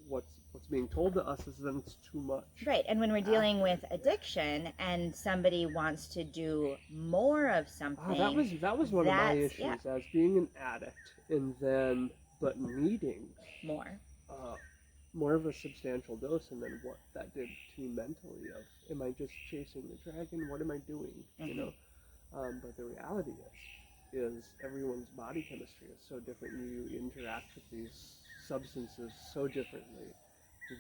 what's being told to us is then it's too much. Right. And when we're dealing with addiction and somebody wants to do more of something, that was one of my issues as being an addict, and then but needing more of a substantial dose, and then what that did to me mentally of, am I just chasing the dragon? What am I doing? You know, but the reality is everyone's body chemistry is so different. You interact with these substances so differently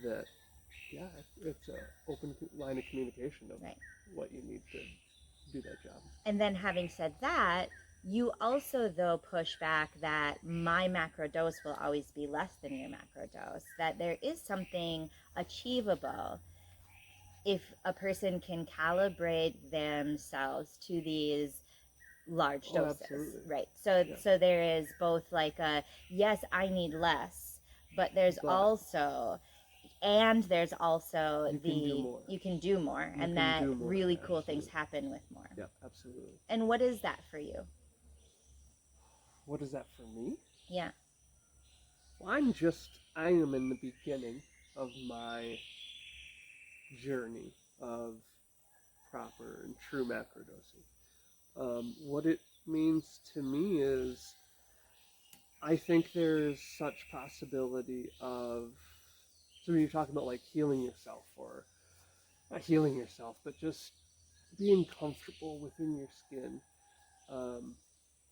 that, yeah, it's an open line of communication of what you need to do that job. And then having said that, you also, though, push back that my macrodose will always be less than your macrodose, that there is something achievable if a person can calibrate themselves to these large doses. Absolutely. Right. So there is both like a, yes, I need less, but there's also you can do more, and that really cool things happen with more. Yeah, absolutely. And what is that for you? What is that for me? Yeah. Well, I am in the beginning of my journey of proper and true macrodosing. What it means to me is, I think there's such possibility of, so when you're talking about like healing yourself, or not healing yourself, but just being comfortable within your skin.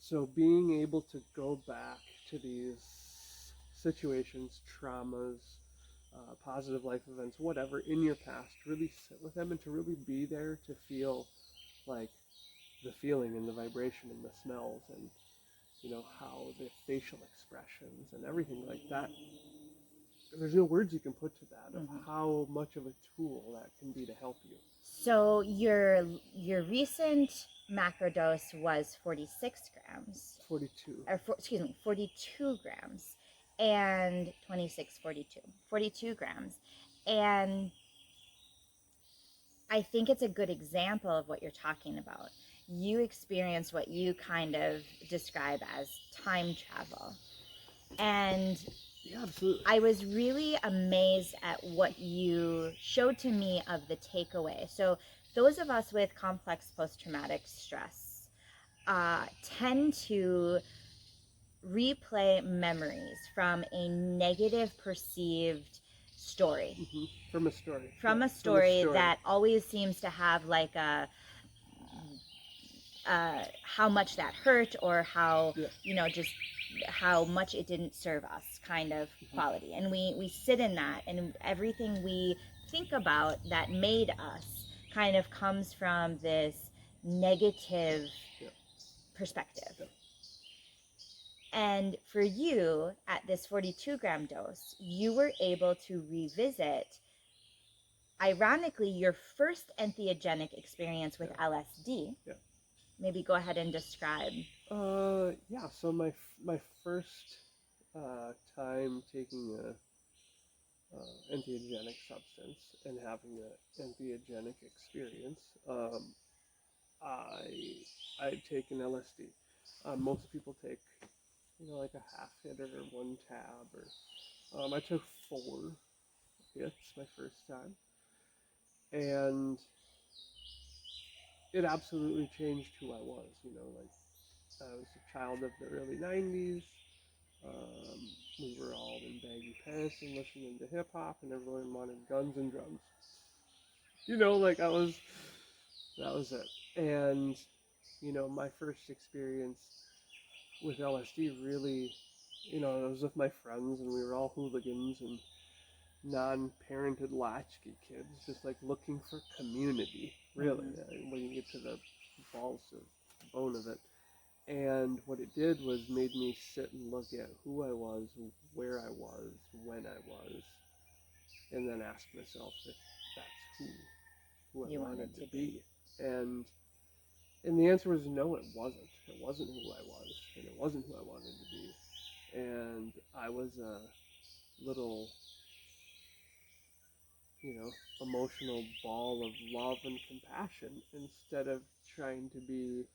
So being able to go back to these situations, traumas, positive life events, whatever, in your past, really sit with them and to really be there to feel like the feeling and the vibration and the smells and, you know, how the facial expressions and everything like that. There's no words you can put to that of how much of a tool that can be to help you. So your recent macrodose was 46 grams. 42. 42 grams. And 42 grams. And I think it's a good example of what you're talking about. You experienced what you kind of describe as time travel. And yeah, absolutely. I was really amazed at what you showed to me of the takeaway. So those of us with complex post-traumatic stress tend to replay memories from a negative perceived story. From a story. From a story that always seems to have like a how much that hurt, or how, you know, just how much it didn't serve us kind of quality. And we sit in that, and everything we think about that made us kind of comes from this negative perspective. And for you, at this 42 gram dose, you were able to revisit, ironically, your first entheogenic experience with LSD. Maybe go ahead and describe. So my first time taking a entheogenic substance and having an entheogenic experience, I'd taken LSD. Most people take, you know, like a half hit or one tab, or I took 4 hits my first time, and it absolutely changed who I was. You know, like, I was a child of the early 90s. We were all in baggy pants and listening to hip hop, and everyone wanted guns and drums. You know, like that was it. And, you know, my first experience with LSD really, you know, I was with my friends, and we were all hooligans and non-parented latchkey kids, just like looking for community, really, when you get to the balls of bone of it. And what it did was made me sit and look at who I was, where I was, when I was, and then ask myself if that's who I wanted to be. And the answer was no, it wasn't. It wasn't who I was, and it wasn't who I wanted to be. And I was a little, emotional ball of love and compassion instead of trying to be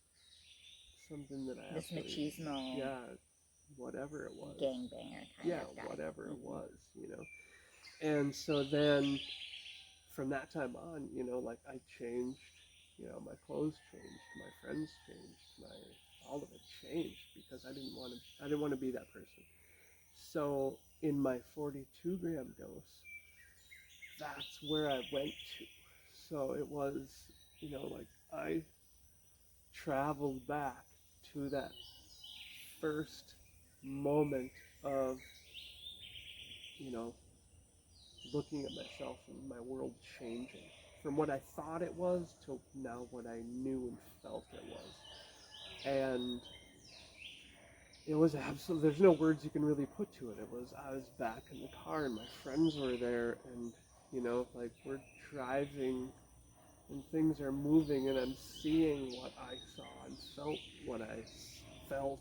something that I this machismo, whatever it was, gangbanger kind of guy. Whatever it was, And so then, from that time on, like I changed, my clothes changed, my friends changed, all of it changed because I didn't want to be that person. So in my 42 gram dose, that's where I went to. So it was, like I traveled back to that first moment of, looking at myself and my world changing from what I thought it was to now what I knew and felt it was. And it was absolutely, there's no words you can really put to it. I was back in the car and my friends were there and, like we're driving and things are moving and I'm seeing what I saw and felt what I felt.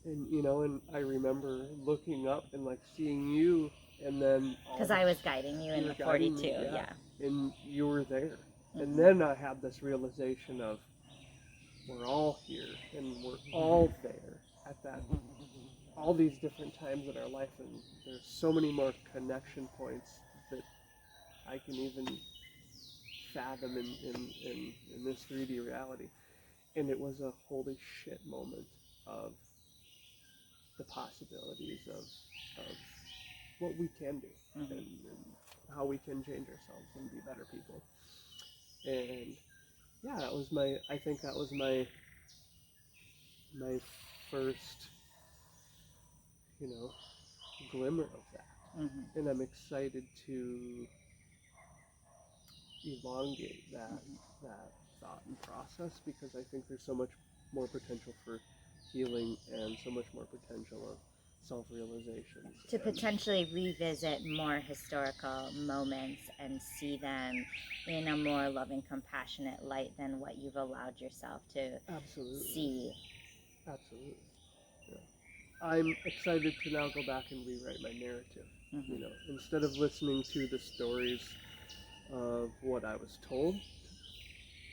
And, and I remember looking up and like seeing you and then... Because I was guiding you in the 42, yeah. And you were there. Mm-hmm. And then I had this realization of we're all here and we're all there at that, all these different times in our life, and there's so many more connection points that I can even fathom in this 3D reality. And it was a holy shit moment of the possibilities of what we can do, mm-hmm. and how we can change ourselves and be better people. And yeah, I think that was my first, glimmer of that. Mm-hmm. And I'm excited to elongate that, mm-hmm. that thought and process because I think there's so much more potential for healing and so much more potential of self-realization. To potentially revisit more historical moments and see them in a more loving, compassionate light than what you've allowed yourself to see. Absolutely. Yeah. I'm excited to now go back and rewrite my narrative. Mm-hmm. Instead of listening to the stories of what I was told,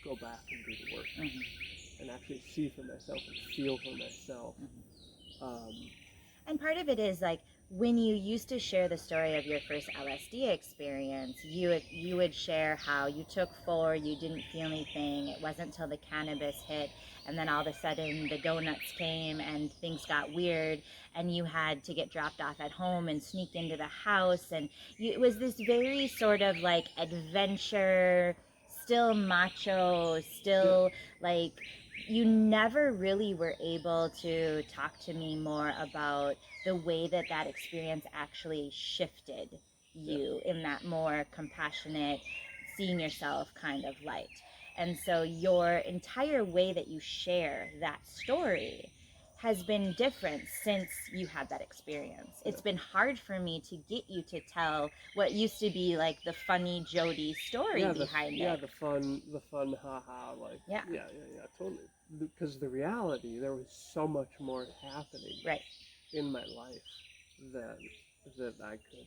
go back and do the work, mm-hmm. and actually see for myself and feel for myself. Mm-hmm. And part of it is like when you used to share the story of your first LSD experience, you would share how you took 4, you didn't feel anything. It wasn't until the cannabis hit, and then all of a sudden the donuts came and things got weird, and you had to get dropped off at home and sneak into the house, and it was this very sort of like adventure, still macho, still like. You never really were able to talk to me more about the way that experience actually shifted you in that more compassionate, seeing yourself kind of light. And so your entire way that you share that story has been different since you had that experience. It's been hard for me to get you to tell what used to be like the funny Jody story behind it. Yeah, the fun haha, like yeah, totally. Because the reality, there was so much more happening in my life that I could,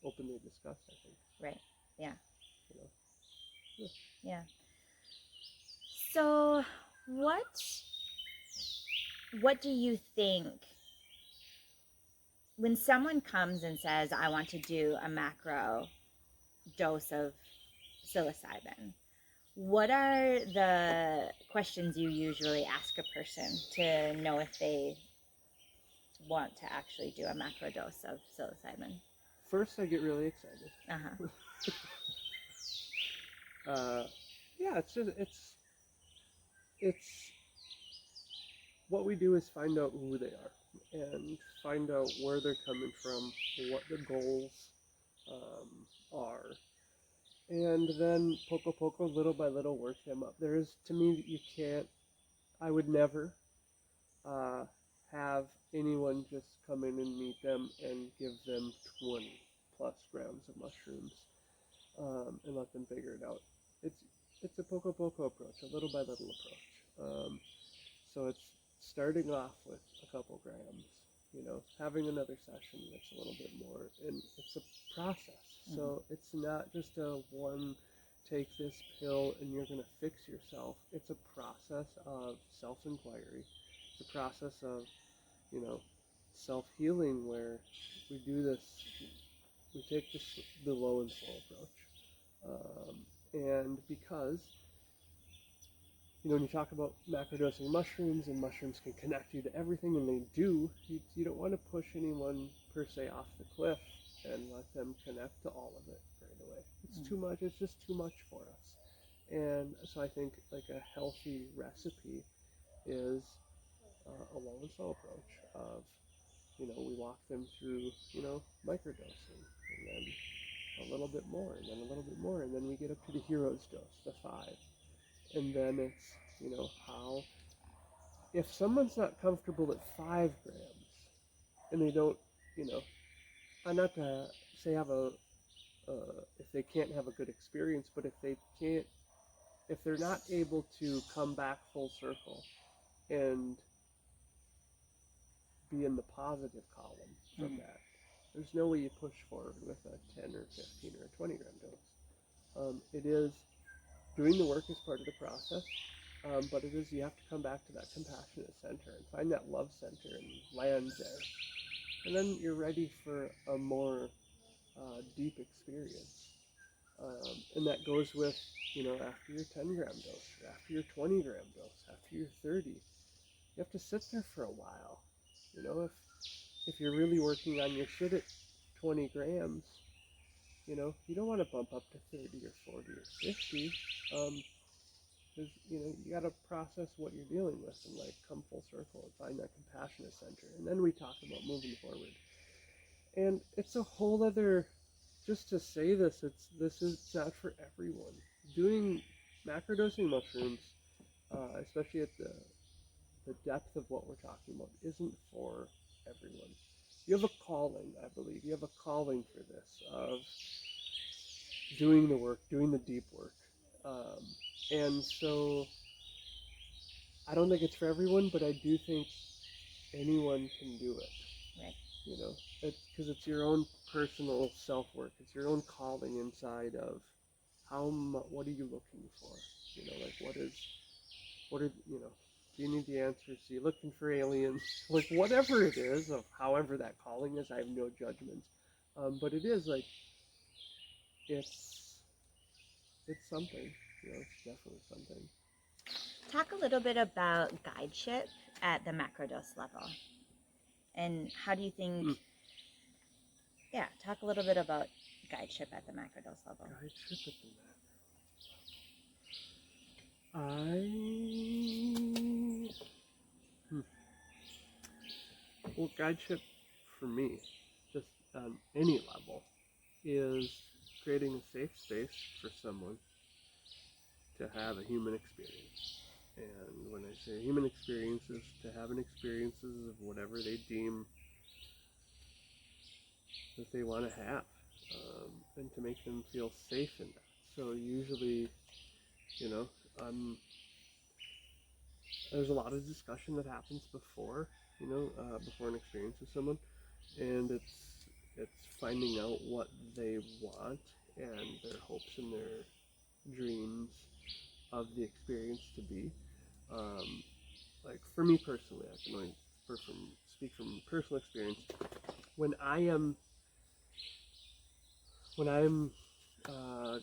openly discuss, I think. Right. Yeah. Yeah. So what do you think when someone comes and says, I want to do a macro dose of psilocybin? What are the questions you usually ask a person to know if they want to actually do a macro dose of psilocybin? First, I get really excited. Yeah, it's what we do is find out who they are and find out where they're coming from, what their goals are, and then poco, little by little, work them up. To me, you can't I would never have anyone just come in and meet them and give them 20 plus grams of mushrooms and let them figure it out. It's a poco poco approach, a little by little approach. So it's starting off with a couple grams, having another session that's a little bit more, and it's a process. Mm-hmm. So it's not just a one, take this pill and you're going to fix yourself. It's a process of self-inquiry. It's a process of, self-healing, where we do this, we take the low and slow approach. And because, when you talk about macrodosing mushrooms, and mushrooms can connect you to everything, and they do, you don't want to push anyone per se off the cliff and let them connect to all of it right away. It's too much. It's just too much for us. And so I think like a healthy recipe is a low and slow approach of, we walk them through, microdosing, and then a little bit more, and then a little bit more, and then we get up to the hero's dose, the 5. And then it's, how, if someone's not comfortable at 5 grams, and they don't, I'm not to say if they can't have a good experience, but if they're not able to come back full circle and be in the positive column from that, there's no way you push forward with a 10 or 15 or a 20 gram dose. It is, doing the work is part of the process, but it is, you have to come back to that compassionate center and find that love center and land there. And then you're ready for a more deep experience. And that goes with, after your 10 gram dose, or after your 20 gram dose, after your 30, you have to sit there for a while. If you're really working on your shit at 20 grams, you don't want to bump up to 30 or 40 or 50. Because, you got to process what you're dealing with and come full circle and find that compassionate center. And then we talk about moving forward. And it's a whole other, just to say this is not for everyone. Doing macrodosing mushrooms, especially at the depth of what we're talking about, isn't for everyone. You have a calling, I believe. You have a calling for this, of doing the work, doing the deep work. And so I don't think it's for everyone, but I do think anyone can do it. Right. Because it's your own personal self-work. It's your own calling inside of what are you looking for? Do you need the answers? Are you looking for aliens? Whatever it is, of however that calling is, I have no judgment. But it is it's something, it's definitely something. Talk a little bit about guideship at the macrodose level. And how do you think, talk a little bit about guideship at the macrodose level. Guideship at the Well, guideship for me, just on any level, is creating a safe space for someone to have a human experience. And when I say human experiences, to have an experiences of whatever they deem that they want to have, and to make them feel safe in that. So usually, there's a lot of discussion that happens before an experience with someone, and it's finding out what they want and their hopes and their dreams of the experience to be. For me personally, I can only speak from personal experience. When I'm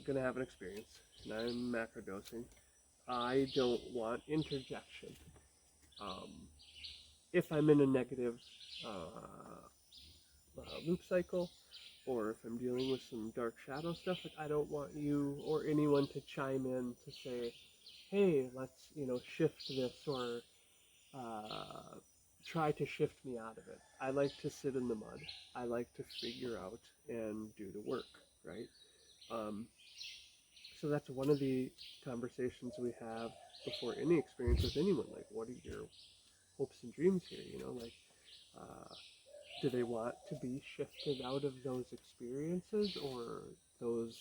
gonna have an experience and I'm macrodosing, I don't want interjection. If I'm in a negative loop cycle, or if I'm dealing with some dark shadow stuff, I don't want you or anyone to chime in to say, hey, let's shift this, or try to shift me out of it. I like to sit in the mud. I like to figure out and do the work, right? So that's one of the conversations we have before any experience with anyone. Like, what are your hopes and dreams here? You know, like, do they want to be shifted out of those experiences or those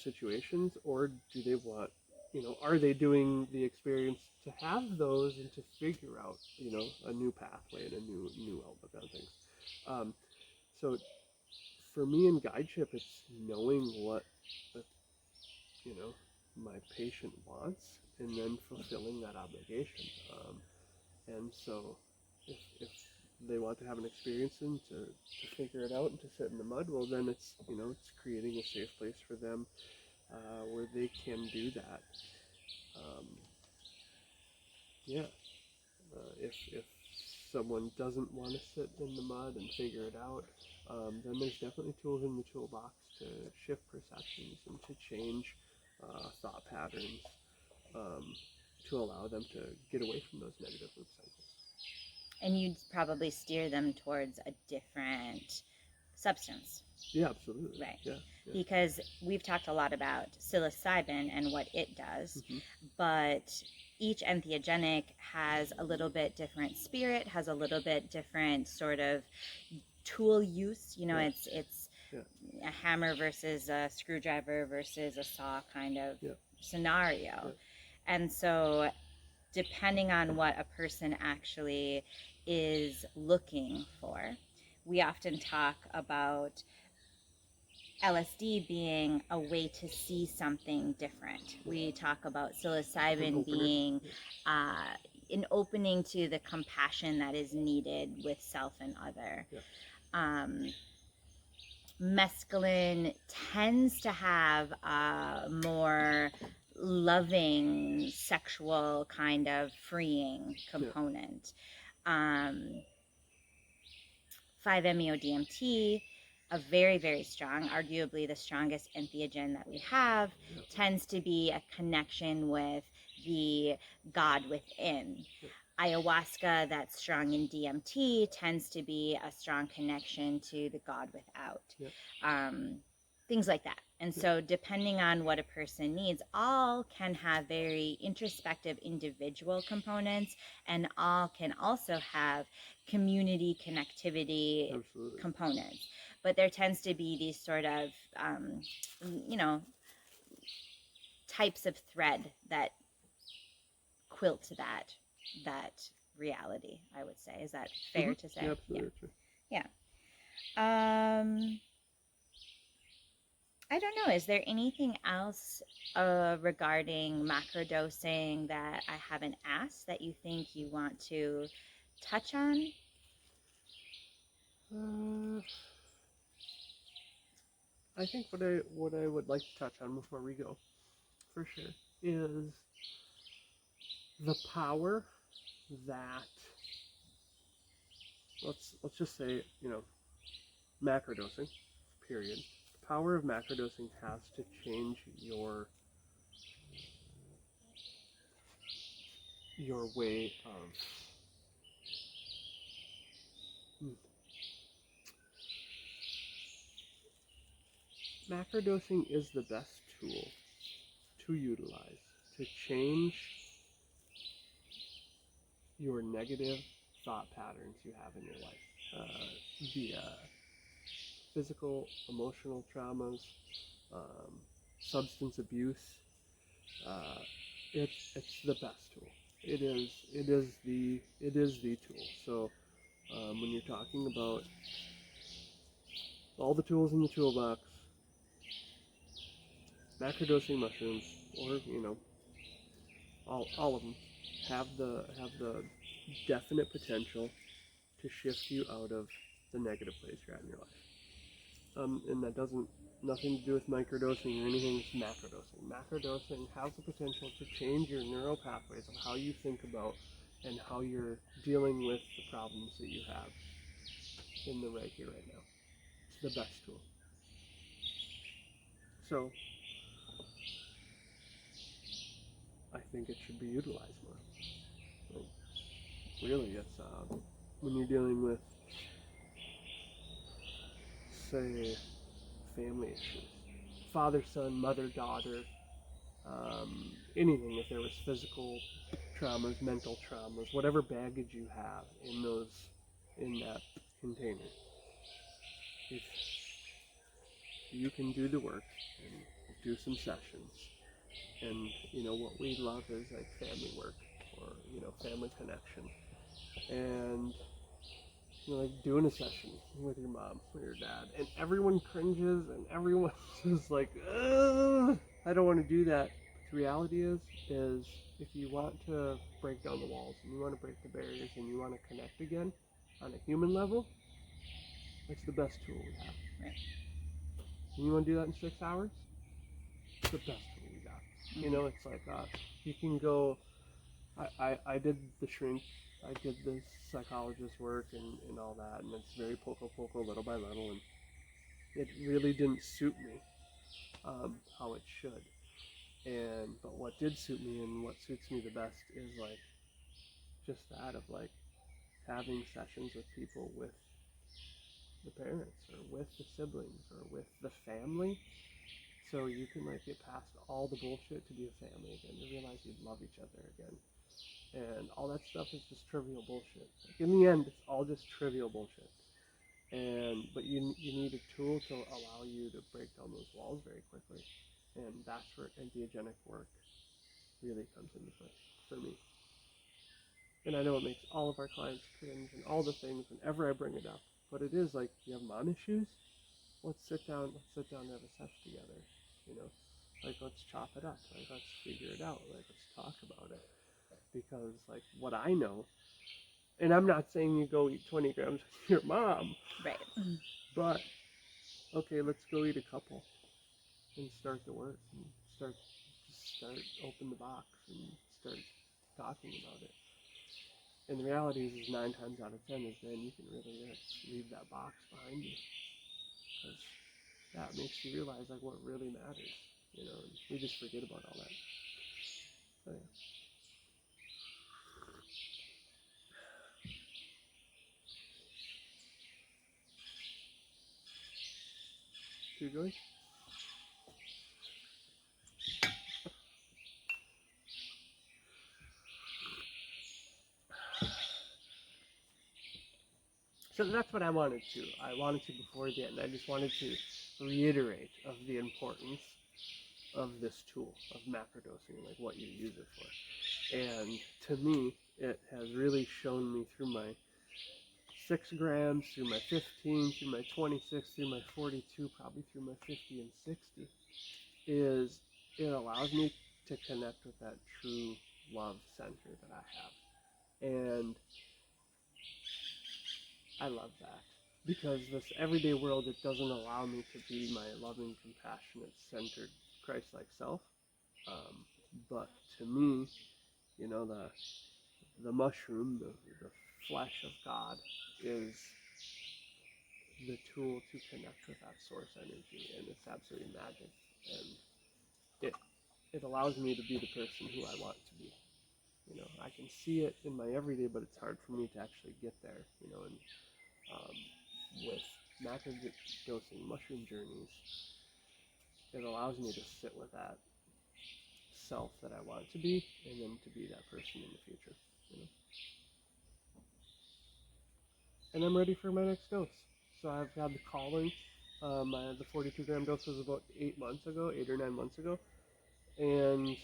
situations, or do they want, you know, are they doing the experience to have those and to figure out, you know, a new pathway and a new outlook on things. So for me in guideship, it's knowing what the, you know, my patient wants and then fulfilling that obligation. And so if they want to have an experience and to figure it out and to sit in the mud, well then it's, you know, it's creating a safe place for them where they can do that. Yeah. If someone doesn't want to sit in the mud and figure it out, then there's definitely tools in the toolbox to shift perceptions and to change thought patterns to allow them to get away from those negative loop cycles. And you'd probably steer them towards a different substance. Yeah, absolutely. Right. Yeah. Because we've talked a lot about psilocybin and what it does, but each entheogenic has a little bit different spirit, has a little bit different sort of tool use. You know, it's a hammer versus a screwdriver versus a saw kind of scenario. And so depending on what a person actually is looking for, we often talk about LSD being a way to see something different. We talk about psilocybin being an opening to the compassion that is needed with self and other. Mescaline tends to have a more loving, sexual kind of freeing component. 5-MeO-DMT, a very, very strong, arguably the strongest entheogen that we have, tends to be a connection with the God within. Ayahuasca, that's strong in DMT, tends to be a strong connection to the God without. Things like that. And so depending on what a person needs, all can have very introspective individual components, and all can also have community connectivity components. But there tends to be these sort of, you know, types of thread that quilt that reality, I would say. Is that fair to say? Yeah, absolutely true. Yeah. I don't know. Is there anything else regarding macrodosing that I haven't asked that you think you want to touch on? I think what I would like to touch on before we go, for sure, is the power that, let's just say, you know, macrodosing, period. The power of macrodosing has to change your way of macrodosing is the best tool to utilize to change your negative thought patterns you have in your life via physical, emotional traumas, substance abuse. It's the best tool. It is the tool. So when you're talking about all the tools in the toolbox, macrodosing mushrooms, or you know, all of them have the definite potential to shift you out of the negative place you're at in your life. And that doesn't nothing to do with microdosing or anything. It's macrodosing. Macrodosing has the potential to change your neural pathways of how you think about and how you're dealing with the problems that you have in the right here, right now. It's the best tool. So I think it should be utilized more. Like, really, it's when you're dealing with, say, family issues, father, son, mother, daughter, anything. If there was physical traumas, mental traumas, whatever baggage you have in that container, if you can do the work and do some sessions, and what we love is like family work or family connection, and like doing a session with your mom or your dad, and everyone cringes and everyone's just like, ugh, I don't want to do that. But the reality is if you want to break down the walls and you want to break the barriers and you want to connect again on a human level, it's the best tool we have. Right. And you want to do that in 6 hours? It's the best tool we got. Mm-hmm. It's like you can go. I did the shrink. I did the psychologist work and all that, and it's very poco, little by little, and it really didn't suit me how it should. But what did suit me and what suits me the best is like just that of like having sessions with people, with the parents or with the siblings or with the family, so you can like get past all the bullshit to be a family again, to realize you love each other again. And all that stuff is just trivial bullshit. Like in the end, it's all just trivial bullshit. But you need a tool to allow you to break down those walls very quickly. And that's where entheogenic work really comes into play for me. And I know it makes all of our clients cringe and all the things whenever I bring it up. But it is like, you have mom issues? Let's sit down and have a session together. Like let's chop it up. Like let's figure it out. Like let's talk about it. Because like what I know, and I'm not saying you go eat 20 grams with your mom, Right. but okay, let's go eat a couple and start the work and start open the box and start talking about it. And the reality is 9 times out of 10 is then you can really leave that box behind you, because that makes you realize like what really matters, and we just forget about all that. So, yeah. Keep going. So that's what I wanted to before the end. I just wanted to reiterate of the importance of this tool, of macrodosing, like what you use it for. And to me, it has really shown me through my 6 grams, through my 15, through my 26, through my 42, probably through my 50 and 60, is it allows me to connect with that true love center that I have. And I love that, because this everyday world, it doesn't allow me to be my loving, compassionate, centered, Christ-like self. But to me, the mushroom, the flesh of God, is the tool to connect with that source energy, and it's absolutely magic. And it allows me to be the person who I want to be. I can see it in my everyday, but it's hard for me to actually get there. And with macrodosing mushroom journeys, it allows me to sit with that self that I want to be, and then to be that person in the future. And I'm ready for my next dose. So I've had the call-in. The 42 gram dose was about 8 or 9 months ago, and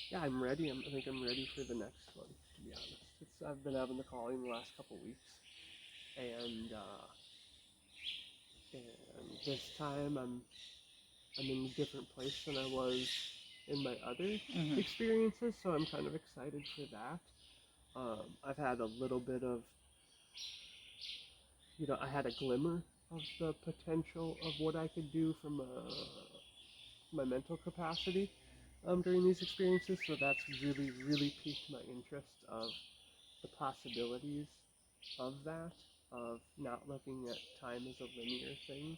yeah, I'm ready. I think I'm ready for the next one, to be honest. I've been having the call-in the last couple weeks, and this time I'm in a different place than I was in my other experiences, so I'm kind of excited for that. I've had a little bit of, I had a glimmer of the potential of what I could do from my mental capacity during these experiences, so that's really, really piqued my interest of the possibilities of that, of not looking at time as a linear thing,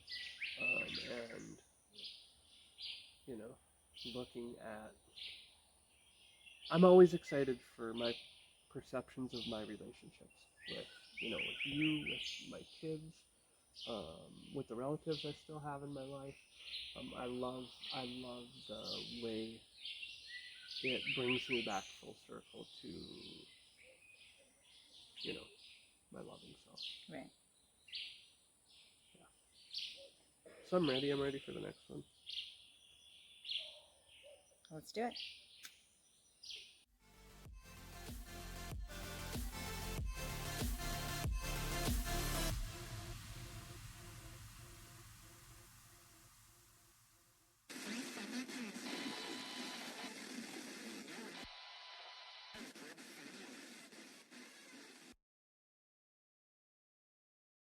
and looking at, I'm always excited for my perceptions of my relationships with, with you, with my kids, with the relatives I still have in my life. I love the way it brings me back full circle to, you know, my loving self. Right. So I'm ready for the next one. Let's do it.